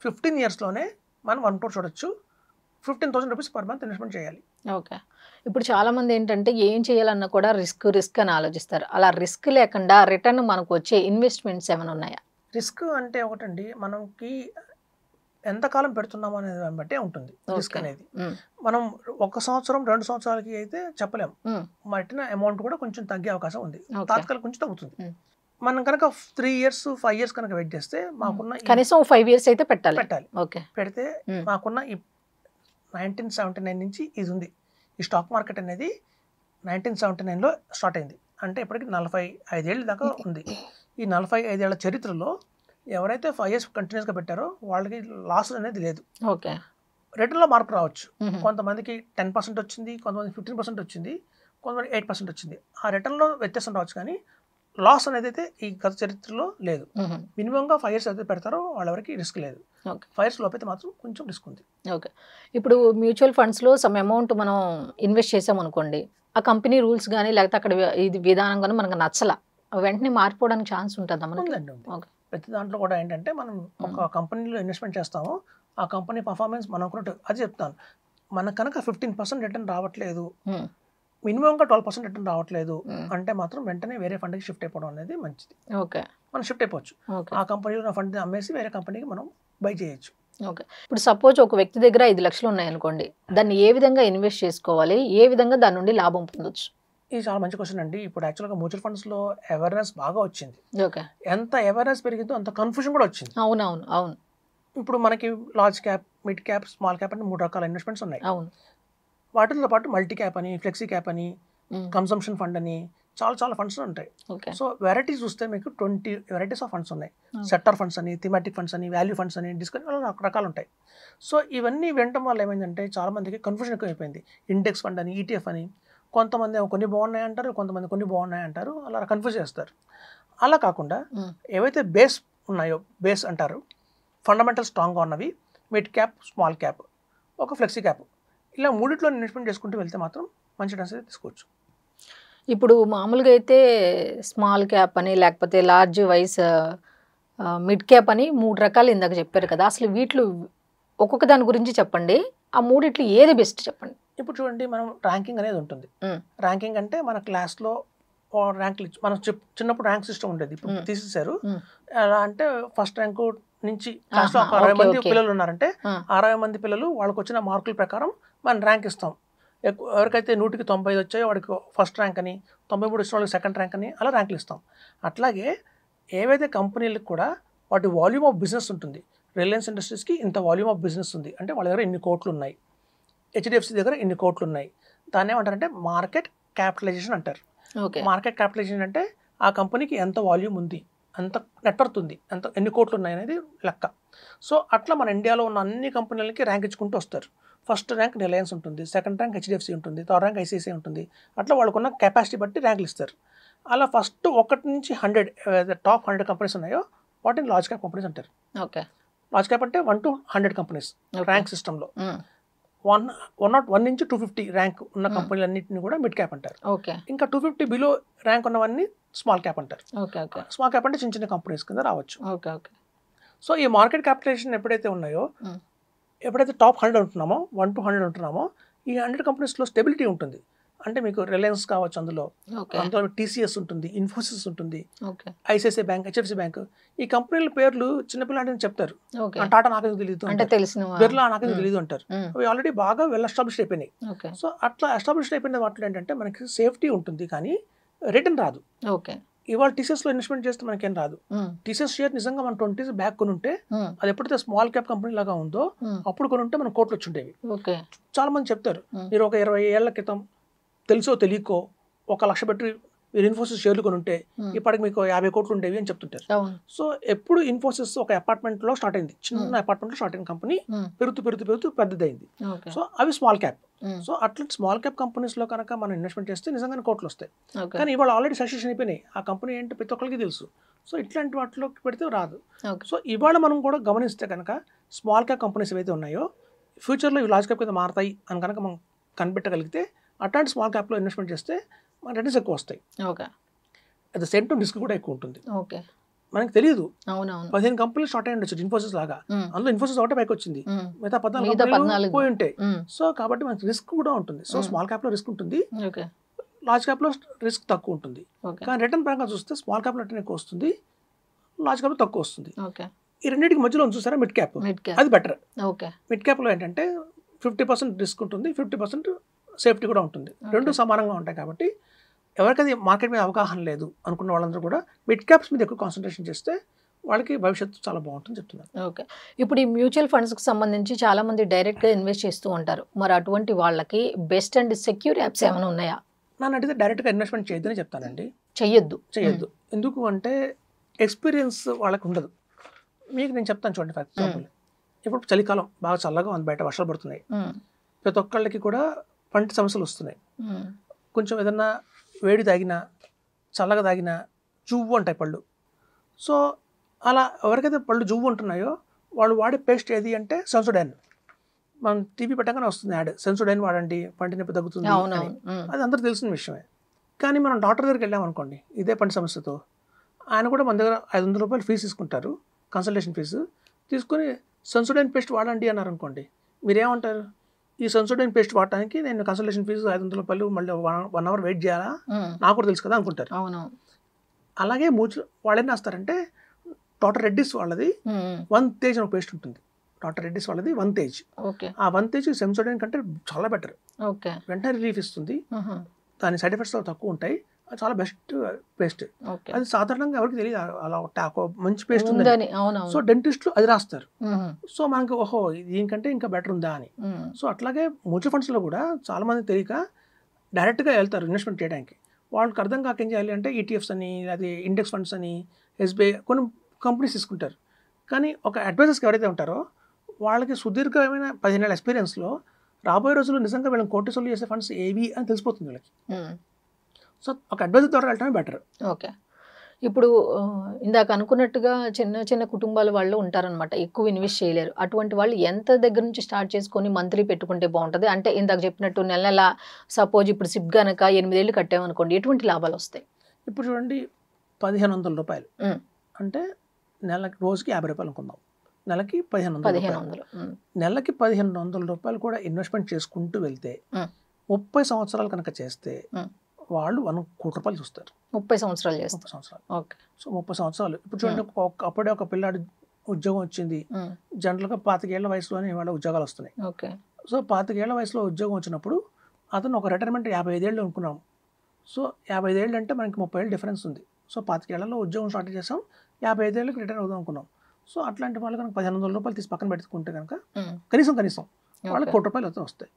15 yearsలోనే మనం 1 crore చూడొచ్చు. 15,000 rupees per month ఇన్వెస్ట్మెంట్ చేయాలి. ఇప్పుడు చాలా మంది ఏంటంటే ఏం చేయాలన్నా కూడా రిస్క్ అని ఆలోచిస్తారు. అలా రిస్క్ లేకుండా రిటర్న్ మనకు వచ్చే ఇన్వెస్ట్మెంట్స్ ఏమైనా ఉన్నాయా? రిస్క్ అంటే ఒకటండి, మనకి ఎంతకాలం పెడుతున్నాము అనే దాన్ని బట్టే ఉంటుంది రిస్క్ అనేది. మనం 1 సంవత్సరం 2 సంవత్సరాలకి అయితే చెప్పలేం, పెట్టిన అమౌంట్ కూడా కొంచెం తగ్గే అవకాశం ఉంది, తాత్కాలిక కొంచెం తగ్గుతుంది. మనం కనుక 3 years 5 years కనుక వెయిట్ చేస్తే మాకున్న కనీసం 5 years అయితే పెట్టాలి. పెడితే మాకున్న 1979 నుంచి ఇది ఉంది. ఈ స్టాక్ మార్కెట్ అనేది 1979లో స్టార్ట్ అయింది, అంటే ఇప్పటికి 45 ఏళ్ళ దాకా ఉంది. ఈ 45 ఏళ్ల చరిత్రలో ఎవరైతే 5 years కంటిన్యూస్గా పెట్టారో వాళ్ళకి లాస్ అనేది లేదు. రిటర్న్లో మార్పు రావచ్చు, కొంతమందికి 10% వచ్చింది, కొంతమంది 15% వచ్చింది, కొంతమంది 8% వచ్చింది. ఆ రిటర్న్లో వ్యత్యాసం రావచ్చు, కానీ లాస్ అనేది అయితే ఈ గత చరిత్రలో లేదు. మినిమంగా 5 years అయితే పెడతారో వాళ్ళెవరికి రిస్క్ లేదు. 5 years లోపైతే మాత్రం కొంచెం రిస్క్ ఉంది. ఇప్పుడు మ్యూచువల్ ఫండ్స్లో సమ్ అమౌంట్ మనం ఇన్వెస్ట్ చేసాం అనుకోండి, ఆ కంపెనీ రూల్స్ కానీ లేకపోతే అక్కడ ఇది విధానం కానీ మనకు నచ్చలా, వెంటనే మారిపోవడానికి ఛాన్స్ ఉంటుందా? మనకి ప్రతి దాంట్లో కూడా ఏంటంటే మనం ఒక కంపెనీలో ఇన్వెస్ట్మెంట్ చేస్తాము, ఆ కంపెనీ పర్ఫార్మెన్స్ మనం కూడా అది చెప్తాను. మనకు కనుక 15% రిటర్న్ రావట్లేదు, మినిమంగా 12% రిటర్న్ రావట్లేదు అంటే మాత్రం వెంటనే వేరే ఫండ్కి షిఫ్ట్ అయిపోవడం అనేది మంచిది. మనం షిఫ్ట్ అయిపోవచ్చు, ఆ కంపెనీలో ఫండ్ అమ్మేసి వేరే కంపెనీకి మనం బై చేయొచ్చు. ఇప్పుడు సపోజ్ ఒక వ్యక్తి దగ్గర 5 లక్షలు ఉన్నాయనుకోండి, దాన్ని ఏ విధంగా ఇన్వెస్ట్ చేసుకోవాలి, ఏ విధంగా దాని నుండి లాభం పొందొచ్చు? ఇది చాలా మంచి క్వశ్చన్ అండి. ఇప్పుడు యాక్చువల్గా మ్యూచువల్ ఫండ్స్లో అవేర్నెస్ బాగా వచ్చింది. ఎంత అవేర్నెస్ పెరిగిందో అంత కన్ఫ్యూజన్ కూడా వచ్చింది. అవును. ఇప్పుడు మనకి large cap, mid cap, small cap అని 3 రకాల ఇన్వెస్ట్మెంట్స్ ఉన్నాయి. వాటితో పాటు మల్టీ క్యాప్ అని, ఫ్లెక్సీ క్యాప్ అని, కన్సంప్షన్ ఫండ్ అని చాలా ఫండ్స్ ఉంటాయి. సో వెరైటీస్ చూస్తే మీకు 20 వెరైటీస్ ఆఫ్ ఫండ్స్ ఉన్నాయి. సెక్టర్ ఫండ్స్ అని, థీమాటిక్ ఫండ్స్ అని, వాల్యూ ఫండ్స్ అని, డిస్కౌంట్ రకరకాలు ఉంటాయి. సో ఇవన్నీ వినటం వల్ల ఏమైందంటే చాలా మందికి కన్ఫ్యూజన్ ఎక్కువైపోయింది. ఇండెక్స్ ఫండ్ అని, ఈటీఎఫ్ అని, కొంతమంది కొన్ని బాగున్నాయి అంటారు, కొంతమంది కొన్ని బాగున్నాయి అంటారు, అలా కన్ఫ్యూజ్ చేస్తారు. అలా కాకుండా ఏవైతే బేస్ ఉన్నాయో, బేస్ అంటారు, ఫండమెంటల్ స్ట్రాంగ్గా ఉన్నవి, మిడ్ క్యాప్, స్మాల్ క్యాప్, ఒక ఫ్లెక్సీ క్యాప్, ఇలా మూడిట్లో ఇన్వెస్ట్మెంట్ చేసుకుంటూ వెళ్తే మాత్రం మంచి రిటర్న్స్ అయితే తీసుకోవచ్చు. ఇప్పుడు మామూలుగా అయితే స్మాల్ క్యాప్ అని లేకపోతే లార్జ్ వైస్ మిడ్ క్యాప్ అని 3 రకాలు ఇందాక చెప్పారు కదా, అసలు వీటిలో ఒక్కొక్క దాని గురించి చెప్పండి, ఆ మూడిట్లో ఏది బెస్ట్ చెప్పండి. ఇప్పుడు చూడండి, మనం ర్యాంకింగ్ అనేది ఉంటుంది. ర్యాంకింగ్ అంటే మన క్లాస్లో ర్యాంకులు మనం చిన్నప్పుడు ర్యాంక్ సిస్టమ్ ఉండేది, ఇప్పుడు తీసేశారు. ఎలా అంటే ఫస్ట్ ర్యాంకు నుంచి క్లాస్లో ఒక 60 మంది పిల్లలు ఉన్నారంటే 60 మంది పిల్లలు వాళ్ళకి వచ్చిన మార్కుల ప్రకారం మనం ర్యాంక్ ఇస్తాం. ఎవరికైతే 100కి 90 వచ్చాయో వాడికి ఫస్ట్ ర్యాంక్ అని, 93 వచ్చిన వాళ్ళకి సెకండ్ ర్యాంక్ అని అలా ర్యాంకులు ఇస్తాం. అట్లాగే ఏవైతే కంపెనీలకు కూడా వాటి వాల్యూమ్ ఆఫ్ బిజినెస్ ఉంటుంది. రిలయన్స్ ఇండస్ట్రీస్కి ఇంత వాల్యూమ్ ఆఫ్ బిజినెస్ ఉంది అంటే వాళ్ళ దగ్గర ఇన్ని కోట్లు ఉన్నాయి, హెచ్డిఎఫ్సి దగ్గర ఇన్ని కోట్లు ఉన్నాయి. దాన్ని ఏమంటారంటే మార్కెట్ క్యాపిటలైజేషన్ అంటారు. మార్కెట్ క్యాపిటలైజేషన్ అంటే ఆ కంపెనీకి ఎంత వాల్యూమ్ ఉంది, ఎంత నెట్వర్త్ ఉంది, ఎన్ని కోట్లు ఉన్నాయి అనేది లెక్క. సో అట్లా మన ఇండియాలో ఉన్న అన్ని కంపెనీలకి ర్యాంక్ ఇచ్చుకుంటూ వస్తారు. ఫస్ట్ ర్యాంక్ రిలయన్స్ ఉంటుంది, సెకండ్ ర్యాంక్ హెచ్డిఎఫ్సి ఉంటుంది, థర్డ్ ర్యాంక్ ఐసిఐసిఐ ఉంటుంది. అట్లా వాళ్ళకున్న కెపాసిటీ బట్టి ర్యాంకులు ఇస్తారు. అలా ఫస్ట్ 1 నుంచి 100 టాప్ 100 కంపెనీస్ ఉన్నాయో వాటిని లార్జ్ క్యాప్ కంపెనీస్ అంటారు. లార్జ్ క్యాప్ అంటే 1 to 100 కంపెనీస్ ర్యాంక్ సిస్టంలో. 101 నుంచి 250 ర్యాంక్ ఉన్న కంపెనీలన్నింటినీ కూడా మిడ్ క్యాప్ అంటారు. ఇంకా 250 బిలో ర్యాంక్ ఉన్నవన్నీ స్మాల్ క్యాప్ అంటారు. స్మాల్ క్యాప్ అంటే చిన్న చిన్న కంపెనీస్ కింద రావచ్చు. సో ఈ మార్కెట్ క్యాపిటలైజేషన్ ఎప్పుడైతే ఉన్నాయో, ఎప్పుడైతే టాప్ 100 ఉంటున్నామో, 1 to 100 ఉంటున్నామో, ఈ 100 కంపెనీస్లో స్టెబిలిటీ ఉంటుంది. అంటే మీకు రిలయన్స్ కావచ్చు, అందులో టీసీఎస్ ఉంటుంది, ఇన్ఫోసిస్ ఉంటుంది, ఐసిఐసిఐ బ్యాంక్, హెచ్ఎఫ్సి బ్యాంక్. ఈ కంపెనీల పేర్లు చిన్నపిల్లలు చెప్తారు, టాటా నాకేం తెలియదు, బిర్లా నాకేం తెలియదు అంటారు. అవి ఆల్రెడీ బాగా వెల్ ఎస్టాబ్లిష్డ్ అయిపోయినాయి. సో అట్లా ఎస్టాబ్లిష్డ్ అయిపోయిన వాటిలో ఏంటంటే మనకి సేఫ్టీ ఉంటుంది కానీ రిటర్న్ రాదు. ఇవాళ టీసీఎస్లో ఇన్వెస్ట్మెంట్ చేస్తే మనకేం రాదు. టీసీఎస్ షేర్ నిజంగా మనం 20 బ్యాక్ కొని ఉంటే, అది ఎప్పుడైతే స్మాల్ క్యాప్ కంపెనీ లాగా ఉందో అప్పుడు కొని ఉంటే మనం కోట్లు వచ్చి ఉండేవి. చాలా మంది చెప్తారు, మీరు ఒక 20 ఏళ్ల క్రితం తెలుసో తెలియకో 1 లక్ష పెట్టి మీరు ఇన్ఫోసిస్ షేర్లు కొని ఉంటే ఇప్పటికి మీకు 50 కోట్లు ఉండేవి అని చెప్తుంటారు. సో ఎప్పుడు ఇన్ఫోసిస్ ఒక అపార్ట్మెంట్లో స్టార్ట్ అయింది, చిన్న అపార్ట్మెంట్లో స్టార్ట్ అయిన కంపెనీ పెరుగుతూ పెద్దదైంది. సో అవి స్మాల్ క్యాప్. సో అట్లాంటి స్మాల్ క్యాప్ కంపెనీస్లో కనుక మనం ఇన్వెస్ట్మెంట్ చేస్తే నిజంగానే కోట్లు వస్తాయి. కానీ ఇవాళ ఆల్రెడీ సక్సెషన్ అయిపోయినాయి, ఆ కంపెనీ ఏంటో ప్రతి ఒక్కరికి తెలుసు. సో ఇట్లాంటి వాటిలోకి పెడితే రాదు. సో ఇవాళ మనం కూడా గమనిస్తే కనుక స్మాల్ క్యాప్ కంపెనీస్ ఏవైతే ఉన్నాయో ఫ్యూచర్లో ఇవి లార్జ్ క్యాప్ కింద మారతాయి అని కనుక మనం కనిపెట్టగలిగితే అట్లాంటి స్మాల్ క్యాప్లో ఇన్వెస్ట్మెంట్ చేస్తే మన రిటర్న్స్ ఎక్కువ వస్తాయి. At the same time risk కూడా ఎక్కువ ఉంటుంది. మనకి తెలియదు, 15 కంపెనీలు స్టార్ట్ అయ్యి ఉండొచ్చు ఇన్ఫోసిస్ లాగా, అందులో ఇన్ఫోసిస్ ఒకటే పైకి వచ్చింది, మిగతా 14 పోయి ఉంటాయి. సో కాబట్టి మనకి రిస్క్ కూడా ఉంటుంది. సో స్మాల్ క్యాప్లో రిస్క్ ఉంటుంది, లార్జ్ క్యాప్లో రిస్క్ తక్కువ ఉంటుంది. కానీ రిటర్న్ పరంగా చూస్తే స్మాల్ క్యాప్లో రిటర్న్ ఎక్కువ వస్తుంది, లార్జ్ క్యాప్లో తక్కువ వస్తుంది. ఈ రెండింటికి మధ్యలో చూసారా మిడ్ క్యాప్, అది బెటర్. మిడ్ క్యాప్లో ఏంటంటే 50% రిస్క్ ఉంటుంది, 50% సేఫ్టీ కూడా ఉంటుంది, రెండు సమానంగా ఉంటాయి. కాబట్టి ఎవరికైతే మార్కెట్ మీద అవగాహన లేదు అనుకున్న వాళ్ళందరూ కూడా మిడ్ క్యాప్స్ మీద ఎక్కువ కాన్సన్ట్రేషన్ చేస్తే వాళ్ళకి భవిష్యత్తు చాలా బాగుంటుంది చెప్తున్నారు. ఇప్పుడు ఈ మ్యూచువల్ ఫండ్స్కి సంబంధించి చాలా మంది డైరెక్ట్గా ఇన్వెస్ట్ చేస్తూ ఉంటారు. మరి అటువంటి వాళ్ళకి బెస్ట్ అండ్ సెక్యూర్ యాప్స్ ఏమైనా ఉన్నాయా? నన్ను అడిగితే డైరెక్ట్గా ఇన్వెస్ట్మెంట్ చేయొద్దని చెప్తానండి. చేయొద్దు. ఎందుకు అంటే ఎక్స్పీరియన్స్ వాళ్ళకి ఉండదు. మీకు నేను చెప్తాను చూడండి. ఫర్ ఎగ్జాంపుల్, ఇప్పుడు చలికాలం బాగా చల్లగా ఉంది, బయట వర్షాలు పడుతున్నాయి, ప్రతి ఒక్కళ్ళకి కూడా పంటి సమస్యలు వస్తున్నాయి. కొంచెం ఏదన్నా వేడి తాగినా చల్లగా తాగినా జువ్వు ఉంటాయి పళ్ళు. సో అలా ఎవరికైతే పళ్ళు జువ్వు ఉంటున్నాయో వాళ్ళు వాడే పేస్ట్ ఏది అంటే సెన్సోడైన్. మనం టీవీ పెట్టగానే వస్తుంది యాడ్, సెన్సోడైన్ వాడండి పంటి నొప్పి తగ్గుతుంది. అది అందరూ తెలిసిన విషయమే. కానీ మనం డాక్టర్ దగ్గరికి వెళ్ళామనుకోండి ఇదే పంటి సమస్యతో, ఆయన కూడా మన దగ్గర 500 రూపాయలు ఫీజు తీసుకుంటారు, కన్సల్టేషన్ ఫీజు తీసుకుని సెన్సోడైన్ పేస్ట్ వాడండి అన్నారు అనుకోండి, మీరేమంటారు? ఈ సెన్సోడైన్ పేస్ట్ వాడటానికి నేను కన్సల్టేషన్ ఫీజు 500 రూపాయలు మళ్ళీ 1 అవర్ వెయిట్ చేయాలా, నాకు కూడా తెలుసు కదా అనుకుంటారు. అలాగే వాళ్ళు ఏం చేస్తారంటే డాక్టర్ రెడ్డిస్ వాళ్ళది 1 తేజ్ అని ఒక పేస్ట్ ఉంటుంది. డాక్టర్ రెడ్డిస్ వాళ్ళది 1 తేజ్. ఆ 1 తేజ్ సెన్సోడైన్ కంటే చాలా బెటర్, వెంటనే రిలీఫ్ ఇస్తుంది, దాని సైడ్ ఎఫెక్ట్స్ తక్కువ ఉంటాయి, చాలా బెస్ట్ పేస్ట్. అది సాధారణంగా ఎవరికి తెలియదు అలా మంచి పేస్ట్ ఉందని. సో డెంటిస్టులు అది రాస్తారు. సో మనకి ఓహో దీనికంటే ఇంకా బెటర్ ఉందా అని. సో అట్లాగే మ్యూచువల్ ఫండ్స్లో కూడా చాలా మంది తెలియక డైరెక్ట్గా వెళ్తారు ఇన్వెస్ట్మెంట్ చేయడానికి. వాళ్ళకి అర్థం కాక ఏం చేయాలి అంటే ఈటీఎఫ్స్ అని, అది ఇండెక్స్ ఫండ్స్ అని, ఎస్బీఐ కొన్ని కంపెనీస్ తీసుకుంటారు. కానీ ఒక అడ్వైజర్స్కి ఎవరైతే ఉంటారో వాళ్ళకి సుదీర్ఘమైన 15 ఏళ్ళ ఎక్స్పీరియన్స్లో రాబోయే రోజుల్లో నిజంగా వీళ్ళని కోర్టిసోల్ చేసే ఫండ్స్ ఏవి అని తెలిసిపోతుంది వీళ్ళకి. సో ఒక అడ్వైజర్ ద్వారా వెళ్ళటమే బెటర్. ఇప్పుడు ఇందాక అనుకున్నట్టుగా చిన్న చిన్న కుటుంబాల వాళ్ళు ఉంటారనమాట, ఎక్కువ ఇన్వెస్ట్ చేయలేరు. అటువంటి వాళ్ళు ఎంత దగ్గర నుంచి స్టార్ట్ చేసుకొని మంత్లీ పెట్టుకుంటే బాగుంటుంది? అంటే ఇందాక చెప్పినట్టు నెల నెల సపోజ్ ఇప్పుడు సిప్ గనక 8 ఏళ్ళు కట్టామనుకోండి, ఎటువంటి లాభాలు వస్తాయి? ఇప్పుడు చూడండి, 1500 రూపాయలు అంటే నెలకి రోజుకి 50 రూపాయలు అనుకుందాం, నెలకి 1500. నెలకి 1500 రూపాయలు కూడా ఇన్వెస్ట్మెంట్ చేసుకుంటూ వెళ్తే 30 సంవత్సరాలు కనుక చేస్తే వాళ్ళు 1 కోటి రూపాయలు చూస్తారు. 30 సంవత్సరాలు చేస్తారు. 30 సంవత్సరాలు. ఓకే. సో 30 సంవత్సరాలు ఇప్పుడు చూడండి, అప్పుడే ఒక పిల్లాడు ఉద్యోగం వచ్చింది, జనరల్గా 25 ఏళ్ల వయసులోనే వాళ్ళ ఉద్యోగాలు వస్తున్నాయి. ఓకే. సో 25 ఏళ్ల వయసులో ఉద్యోగం వచ్చినప్పుడు అతను ఒక రిటైర్మెంట్ 55 ఏళ్ళు అనుకున్నాం. సో 55 ఏళ్ళు అంటే మనకి 30 ఏళ్ళు డిఫరెన్స్ ఉంది. సో 25 ఏళ్లలో ఉద్యోగం స్టార్ట్ చేసాం, 55 ఏళ్ళకి రిటైర్ అవుదాం అనుకున్నాం. సో అట్లాంటి వాళ్ళు కనుక 1500 రూపాయలు తీసి పక్కన పెట్టుకుంటే కనుక కనీసం వాళ్ళకి 1 కోటి రూపాయలు అయితే వస్తాయి.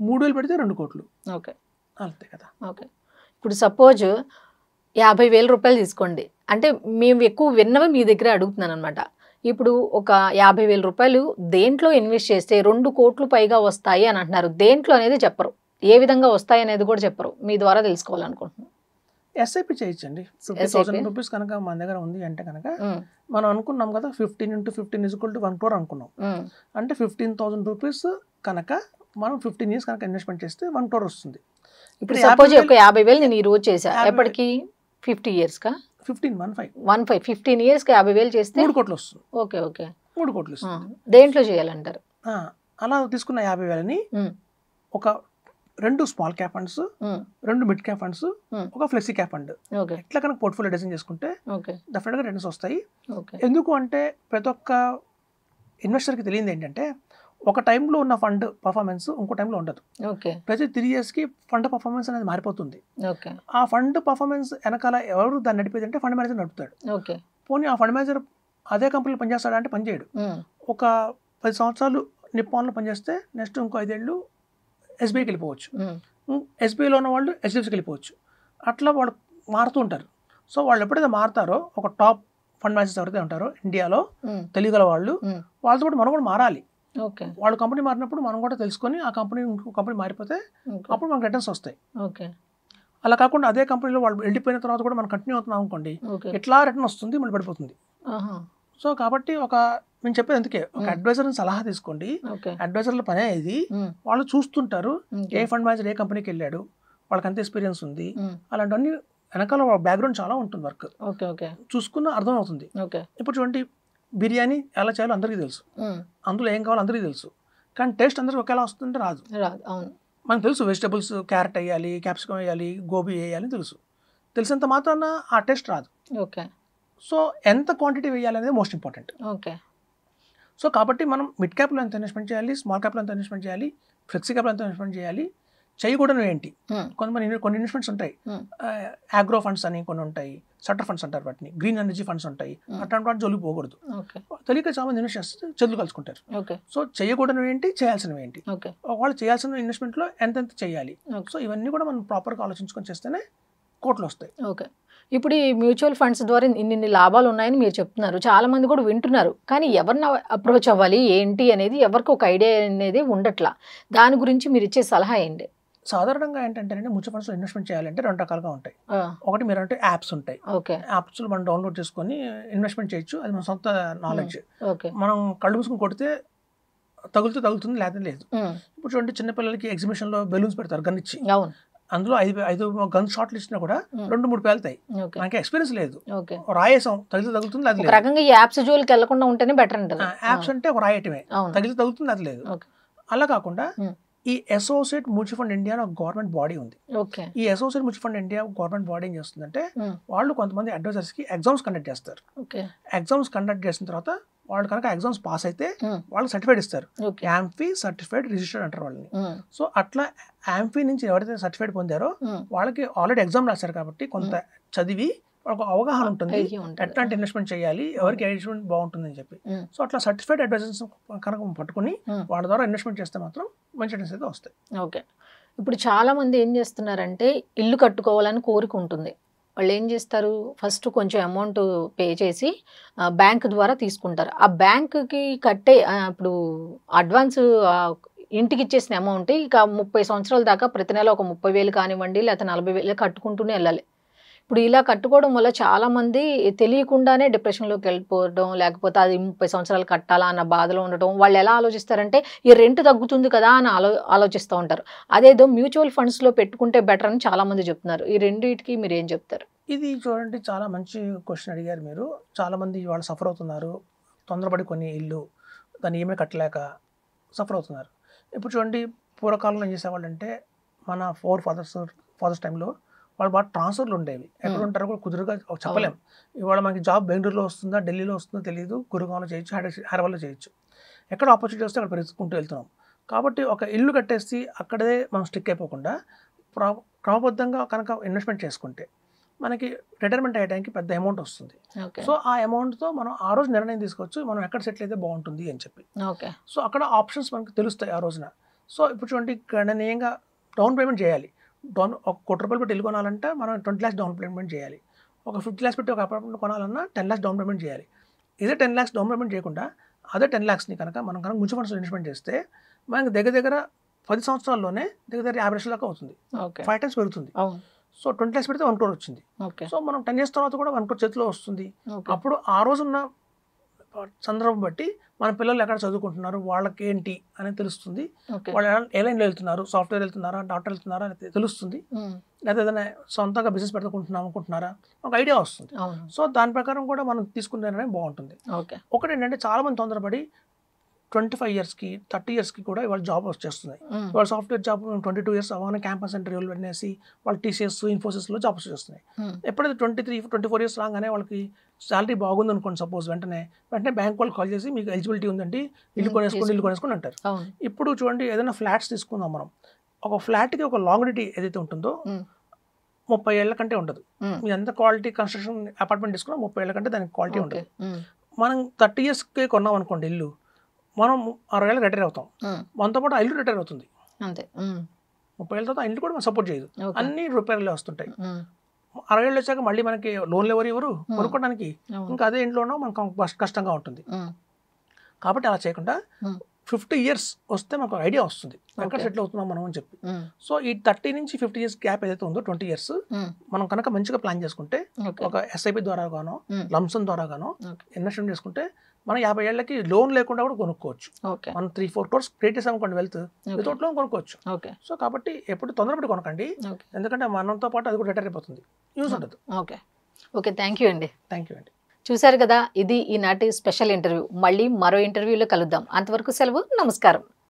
3 పెడితే 2 కోట్లు. ఓకే. అంతే కదా. ఓకే. ఇప్పుడు సపోజ్ 50,000 రూపాయలు తీసుకోండి, అంటే మేము ఎక్కువ విన్నవి మీ దగ్గర అడుగుతున్నాను అనమాట. ఇప్పుడు ఒక 50,000 రూపాయలు దేంట్లో ఇన్వెస్ట్ చేస్తే 2 కోట్లు పైగా వస్తాయి అని అంటున్నారు. దేంట్లో అనేది చెప్పరు, ఏ విధంగా వస్తాయి అనేది కూడా చెప్పరు. మీ ద్వారా తెలుసుకోవాలనుకుంటున్నాను. ఎస్ఐపి చేయొచ్చండి. 50,000 రూపీస్ కనుక మన దగ్గర ఉంది అంటే కనుక మనం అనుకున్నాం కదా, 15 into 15 = 1 crore అనుకున్నాం. అంటే 15,000 రూపీస్ కనుక మనం 15 years కనుక ఇన్వెస్ట్మెంట్ చేస్తే 1 crore వస్తుంది. ఇప్పుడు సపోజ్ ఒక 50,000 నేను ఈ రోజు చేసా, ఎప్పటికి 50 years కా? 15 years కి 50,000 చేస్తే 3 కోట్లు వస్తుంది. ఓకే. ఓకే. 3 కోట్లు వస్తుంది. దేంట్లో చేయాలంటారు? అలా తీసుకున్న 50,000ని ఒక 2 small cap funds, 2 mid cap funds, ఒక ఫ్లెక్సీ క్యాప్ ఫండ్, ఇట్లా కనుక పోర్ట్ఫోలియో డిజైన్ చేసుకుంటే డెఫినెట్గా రిటర్న్స్ వస్తాయి. ఎందుకు అంటే ప్రతి ఒక్క ఇన్వెస్టర్కి తెలియదు ఏంటంటే, ఒక టైంలో ఉన్న ఫండ్ పర్ఫార్మెన్స్ ఇంకో టైంలో ఉండదు. ప్రతి 3 yearsకి ఫండ్ పర్ఫార్మెన్స్ అనేది మారిపోతుంది. ఆ ఫండ్ పర్ఫార్మెన్స్ వెనకాల ఎవరు దాన్ని నడిపేది అంటే ఫండ్ మేనేజర్ నడుపుతాడు. పోనీ ఆ ఫండ్ మేనేజర్ అదే కంపెనీలో పనిచేస్తాడా అంటే పనిచేయడు. ఒక 10 సంవత్సరాలు నిప్పాన్లో పనిచేస్తే నెక్స్ట్ ఇంకో 5 ఏళ్ళు ఎస్బీఐకి వెళ్ళిపోవచ్చు, ఎస్బీఐలో ఉన్న వాళ్ళు హెచ్డిఎఫ్సికి వెళ్ళిపోవచ్చు. అట్లా వాళ్ళు మారుతూ ఉంటారు. సో వాళ్ళు ఎప్పుడైతే మారుతారో, ఒక టాప్ ఫండ్ మేనేజర్స్ ఎవరైతే ఉంటారో ఇండియాలో తెలియగల వాళ్ళు, వాళ్ళతో పాటు మనం కూడా మారాలి. వాళ్ళు కంపెనీ మారినప్పుడు మనం కూడా తెలుసుకొని ఆ కంపెనీ ఇంకో కంపెనీ మారిపోతే అప్పుడు మనకు రిటర్న్స్ వస్తాయి. అలా కాకుండా అదే కంపెనీలో వాళ్ళు వెళ్ళిపోయిన తర్వాత కూడా మనం కంటిన్యూ అవుతున్నాం అనుకోండి, ఎట్లా రిటర్న్ వస్తుంది, మళ్ళీ పడిపోతుంది. సో కాబట్టి మేము చెప్పేది అందుకే, ఒక అడ్వైజర్ని సలహా తీసుకోండి. అడ్వైజర్ల పనే ఇది. వాళ్ళు చూస్తుంటారు ఏ ఫండ్ మేనేజర్ ఏ కంపెనీకి వెళ్ళాడు, వాళ్ళకి అంత ఎక్స్పీరియన్స్ ఉంది, అలాంటివన్నీ వెనకాల బ్యాక్గ్రౌండ్ చాలా ఉంటుంది, వర్క్ చూసుకున్న అర్థం అవుతుంది. ఇప్పుడు చూడండి, బిర్యానీ ఎలా చేయాలో అందరికీ తెలుసు, అందులో ఏం కావాలో అందరికీ తెలుసు, కానీ టేస్ట్ అందరికి ఒకేలా వస్తుంటే రాదు. మనకు తెలుసు వెజిటబుల్స్, క్యారెట్ వేయాలి, క్యాప్సికమ్ వేయాలి, గోబీ వేయాలి తెలుసు. తెలిసినంత మాత్రాన ఆ టేస్ట్ రాదు. సో ఎంత క్వాంటిటీ వేయాలి అనేది మోస్ట్ ఇంపార్టెంట్. సో కాబట్టి మనం మిడ్ క్యాప్లో ఎంత ఇన్వెస్ట్మెంట్ చేయాలి, స్మాల్ క్యాప్లో ఎంత ఇన్వెస్ట్మెంట్ చేయాలి, ఫ్లెక్సీ క్యాప్లో ఎంత ఇన్వెస్ట్మెంట్ చేయాలి, చేయకూడదు ఏంటి. కొన్ని ఇన్వెస్ట్మెంట్స్ ఉంటాయి, ఆగ్రో ఫండ్స్ అని కొన్ని ఉంటాయి, సటర్ ఫండ్స్ అంటారు వాటిని, గ్రీన్ ఎనర్జీ ఫండ్స్ ఉంటాయి. అట్లాంటి వాటి జోలికి పోకూడదు. తెలియక చాలా మంది ఇన్వెస్ట్ చేస్తే చెదులు కలుసుకుంటారు. సో చేయకూడదు ఏంటి, చేయాల్సినవి ఏంటి, వాళ్ళు చేయాల్సిన ఇన్వెస్ట్మెంట్లో ఎంతెంత చేయాలి. సో ఇవన్నీ కూడా మనం ప్రాపర్గా ఆలోచించుకొని చేస్తేనే కోట్లు వస్తాయి. ఇప్పుడు ఈ మ్యూచువల్ ఫండ్స్ ద్వారా ఇన్ని లాభాలు ఉన్నాయని మీరు చెప్తున్నారు, చాలా మంది కూడా వింటున్నారు, కానీ ఎవరిని అప్రోచ్ అవ్వాలి ఏంటి అనేది ఎవరికి ఒక ఐడియా అనేది ఉండట్లా. దాని గురించి మీరు ఇచ్చే సలహా ఏంటి? సాధారణంగా ఏంటంటే మ్యూచువల్ ఫండ్స్లో ఇన్వెస్ట్మెంట్ చేయాలంటే 2 రకాలుగా ఉంటాయి. ఒకటి మీరు అంటే యాప్స్ ఉంటాయి, యాప్స్లో మనం డౌన్లోడ్ చేసుకొని ఇన్వెస్ట్మెంట్ చేయొచ్చు. అది మన సొంత నాలెడ్జ్. మనం కళ్ళు మూసుకొని కొడితే తగులుతుంది, లేదా లేదు. ఇప్పుడు చూడండి, చిన్నపిల్లలకి ఎగ్జిబిషన్లో బెలూన్స్ పెడతారు గన్ ఇచ్చి, అందులో 5 గన్ షాట్లు ఇచ్చినా కూడా 2-3 పేలుతాయి. మనకి ఎక్స్పీరియన్స్ లేదు, రాయేసాం, తగులుతుంది, అది లేదు. రకంగా ఈ యాప్స్ జోలికి వెళ్లకుండా ఉంటేనే బెటర్ అంటారు. యాప్స్ అంటే ఒక రాయటమే, తగులుతుంది, అది లేదు. అలా కాకుండా ఈ అసోసియేట్ మ్యూచువల్ ఫండ్ ఇండియా ఒక గవర్నమెంట్ బాడీ ఉంది. ఈ associate mutual fund India government body ఏం చేస్తుందంటే, వాళ్ళు కొంతమంది అడ్వైజర్స్ కి ఎగ్జామ్స్ కండక్ట్ చేస్తారు. ఎగ్జామ్స్ కండక్ట్ చేసిన తర్వాత వాళ్ళు కనుక ఎగ్జామ్స్ పాస్ అయితే వాళ్ళు సర్టిఫికేట్ ఇస్తారు. యాంఫీ సర్టిఫైడ్ రిజిస్టర్డ్ అంటారు వాళ్ళని. సో అట్లా యాంఫీ నుంచి ఎవరైతే సర్టిఫికేట్ పొందారో వాళ్ళకి ఆల్రెడీ ఎగ్జామ్ రాశారు కాబట్టి కొంత చదివి ఒక అవగాహన ఉంటుంది ఎట్లాంటి ఇన్వెస్ట్మెంట్ చేయాలి, ఎవరికి ఇన్వెస్ట్మెంట్ బాగుంటుంది అని చెప్పి. సో అట్లా సర్టిఫైడ్ అడ్వైజర్స్ కనుక పట్టుకుని వాళ్ళ ద్వారా ఇన్వెస్ట్మెంట్ చేస్తే మాత్రం మంచి రిటర్న్స్ అయితే వస్తాయి. ఓకే. ఇప్పుడు చాలా మంది ఏం చేస్తున్నారంటే, ఇల్లు కట్టుకోవాలని కోరిక ఉంటుంది, వాళ్ళు ఏం చేస్తారు, ఫస్ట్ కొంచెం అమౌంట్ పే చేసి బ్యాంక్ ద్వారా తీసుకుంటారు. ఆ బ్యాంకుకి కట్టే ఇప్పుడు అడ్వాన్స్ ఇంటికి ఇచ్చేసిన అమౌంట్ ఇక 30 సంవత్సరాల దాకా ప్రతి నెల ఒక 30,000 కానివ్వండి, లేకపోతే 40,000 కట్టుకుంటూనే వెళ్ళాలి. ఇప్పుడు ఇలా కట్టుకోవడం వల్ల చాలా మంది తెలియకుండానే డిప్రెషన్లోకి వెళ్ళిపోవడం, లేకపోతే అది 30 సంవత్సరాలు కట్టాలా అన్న బాధలో ఉండటం. వాళ్ళు ఎలా ఆలోచిస్తారంటే ఈ రెంట్ తగ్గుతుంది కదా అని ఆలోచిస్తూ ఉంటారు. అదేదో మ్యూచువల్ ఫండ్స్లో పెట్టుకుంటే బెటర్ అని చాలా మంది చెప్తున్నారు. ఈ రెండింటికి మీరు ఏం చెప్తారు? ఇది చూడండి, చాలా మంచి క్వశ్చన్ అడిగారు మీరు. చాలామంది వాళ్ళు సఫర్ అవుతున్నారు, తొందరపడి కొన్ని ఇల్లు దాన్ని ఈఎంఐ కట్టలేక సఫర్ అవుతున్నారు. ఇప్పుడు చూడండి, పూర్వకాలంలో ఏం చేసేవాళ్ళంటే మన ఫాదర్స్ టైంలో వాళ్ళు బాగా ట్రాన్స్ఫర్లు ఉండేవి. ఎక్కడ ఉంటారో కూడా కుదురుగా చెప్పలేం. ఇవాళ మనకి జాబ్ బెంగళూరులో వస్తుందా, ఢిల్లీలో వస్తుందో తెలియదు, గురుగాంలో చేయొచ్చు, హైదరాబాద్లో చేయొచ్చు. ఎక్కడ ఆపర్చునిటీ వస్తే అక్కడ పెరుగుకుంటూ వెళ్తున్నాం. కాబట్టి ఒక ఇల్లు కట్టేసి అక్కడే మనం స్టిక్ అయిపోకుండా క్రమబద్ధంగా కనుక ఇన్వెస్ట్మెంట్ చేసుకుంటే మనకి రిటైర్మెంట్ అయ్యడానికి పెద్ద అమౌంట్ వస్తుంది. సో ఆ అమౌంట్తో మనం ఆ రోజు నిర్ణయం తీసుకోవచ్చు, మనం ఎక్కడ సెటిల్ అయితే బాగుంటుంది అని చెప్పి. సో అక్కడ ఆప్షన్స్ మనకు తెలుస్తాయి ఆ రోజున. సో ఇప్పుడు చూడండి, గణనీయంగా డౌన్ పేమెంట్ చేయాలి. ఒక ₹1,00,000 పెట్టి ఇల్లు కొనాలంటే మనం 20 lakhs డౌన్ పేమెంట్ చేయాలి. ఒక 50 lakhs పెట్టి ఒక అపార్ట్మెంట్ కొనాలన్నా 10 lakhs డౌన్ పేమెంట్ చేయాలి. ఇదే 10 lakhs డౌన్ పేమెంట్ చేయకుండా అదే 10 lakhsని కనుక మ్యూచువల్ ఫండ్స్లో ఇన్వెస్ట్మెంట్ చేస్తే మనకి దగ్గర 10 సంవత్సరాల్లోనే దగ్గర 50 లక్షల దాకా అవుతుంది. 5 times పెరుగుతుంది. సో 20 lakhs పెడితే 1 crore వచ్చింది. సో మనం 10 years తర్వాత కూడా 1 crore చేతిలో వస్తుంది. అప్పుడు ఆ రోజున్న సందర్భం బట్టి మన పిల్లలు ఎక్కడ చదువుకుంటున్నారు, వాళ్ళకి ఏంటి అనేది తెలుస్తుంది. వాళ్ళు ఏ లైన్లో వెళ్తున్నారు, సాఫ్ట్వేర్ వెళ్తున్నారా, డాక్టర్ వెళ్తున్నారా అనేది తెలుస్తుంది. లేదా ఏదైనా సొంతంగా బిజినెస్ అనుకుంటున్నారా ఒక ఐడియా వస్తుంది. సో దాని ప్రకారం కూడా మనం తీసుకునే నిర్ణయం బాగుంటుంది. ఒకటి ఏంటంటే, చాలా మంది తొందరపడి 25 yearsకి 30 yearsకి కూడా ఇవాళ జాబ్ వచ్చేస్తున్నాయి. వాళ్ళ సాఫ్ట్వేర్ జాబ్ 22 years అవగానే క్యాంపస్ ఇంటర్వ్యూలు వెళ్ళేసి వాళ్ళు TCS, ఇన్ఫోసిస్లో జాబ్స్ చేస్తున్నాయి. ఎప్పుడైతే 23-24 years రాగానే వాళ్ళకి శాలరీ బాగుంది అనుకోండి, సపోజ్ వెంటనే బ్యాంక్ వాళ్ళు కాల్ చేసి మీకు ఎలిజిబిలిటీ ఉందండి, ఇల్లు కొనేసుకుని అంటారు. ఇప్పుడు చూడండి, ఏదైనా ఫ్లాట్స్ తీసుకుందాం మనం. ఒక ఫ్లాట్కి ఒక లాంగిడిటీ ఏదైతే ఉంటుందో 30 ఏళ్ల కంటే ఉండదు. మీరు ఎంత క్వాలిటీ కన్స్ట్రక్షన్ అపార్ట్మెంట్ తీసుకున్నా 30 ఏళ్ల కంటే దానికి క్వాలిటీ ఉంటుంది. మనం 30 yearsకే కొన్నాం అనుకోండి ఇల్లు, మనం 60 ఏళ్ళకి రిటైర్ అవుతాం. మనతో పాటు ఆ ఇల్లు రిటైర్ అవుతుంది. 30 ఏళ్ళ తర్వాత ఆ ఇల్లు కూడా మనం సపోర్ట్ చేయదు, అన్ని రిపేర్లే వస్తుంటాయి. 60 ఏళ్ళు వచ్చాక మళ్ళీ మనకి లోన్లు ఎవరు కొనుక్కోవడానికి, ఇంకా అదే ఇంట్లోనో మనకు కష్టంగా ఉంటుంది. కాబట్టి అలా చేయకుండా 50 years వస్తే మనకు ఐడియా వస్తుంది ఎక్కడ సెటిల్ అవుతున్నాం మనం అని చెప్పి. సో ఈ 30 నుంచి 50 years గ్యాప్ ఏదైతే ఉందో 20 years మనం కనుక మంచిగా ప్లాన్ చేసుకుంటే, ఒక SIP ద్వారా గానో లంసన్ ద్వారా గానో ఇన్వెస్ట్మెంట్ చేసుకుంటే మనం 50 ఏళ్ళకి లోన్ లేకుండా కూడా కొనుక్కోవచ్చు. మనం 3-4 crores క్రియేట్ చేసాం అనుకోండి, వెల్త్ వితౌట్ లోన్ కొనుక్కోవచ్చు. సో కాబట్టి ఎప్పుడు తొందరపడి కొనకండి, ఎందుకంటే మనతో పాటు అది కూడా రిటైర్ అయిపోతుంది, యూజ్ ఉండదు. ఓకే, థ్యాంక్ యూ అండి. థ్యాంక్ యూ అండి. చూసారు కదా, ఇది ఈనాటి స్పెషల్ ఇంటర్వ్యూ. మళ్ళీ మరో ఇంటర్వ్యూలో కలుద్దాం. అంతవరకు సెలవు, నమస్కారం.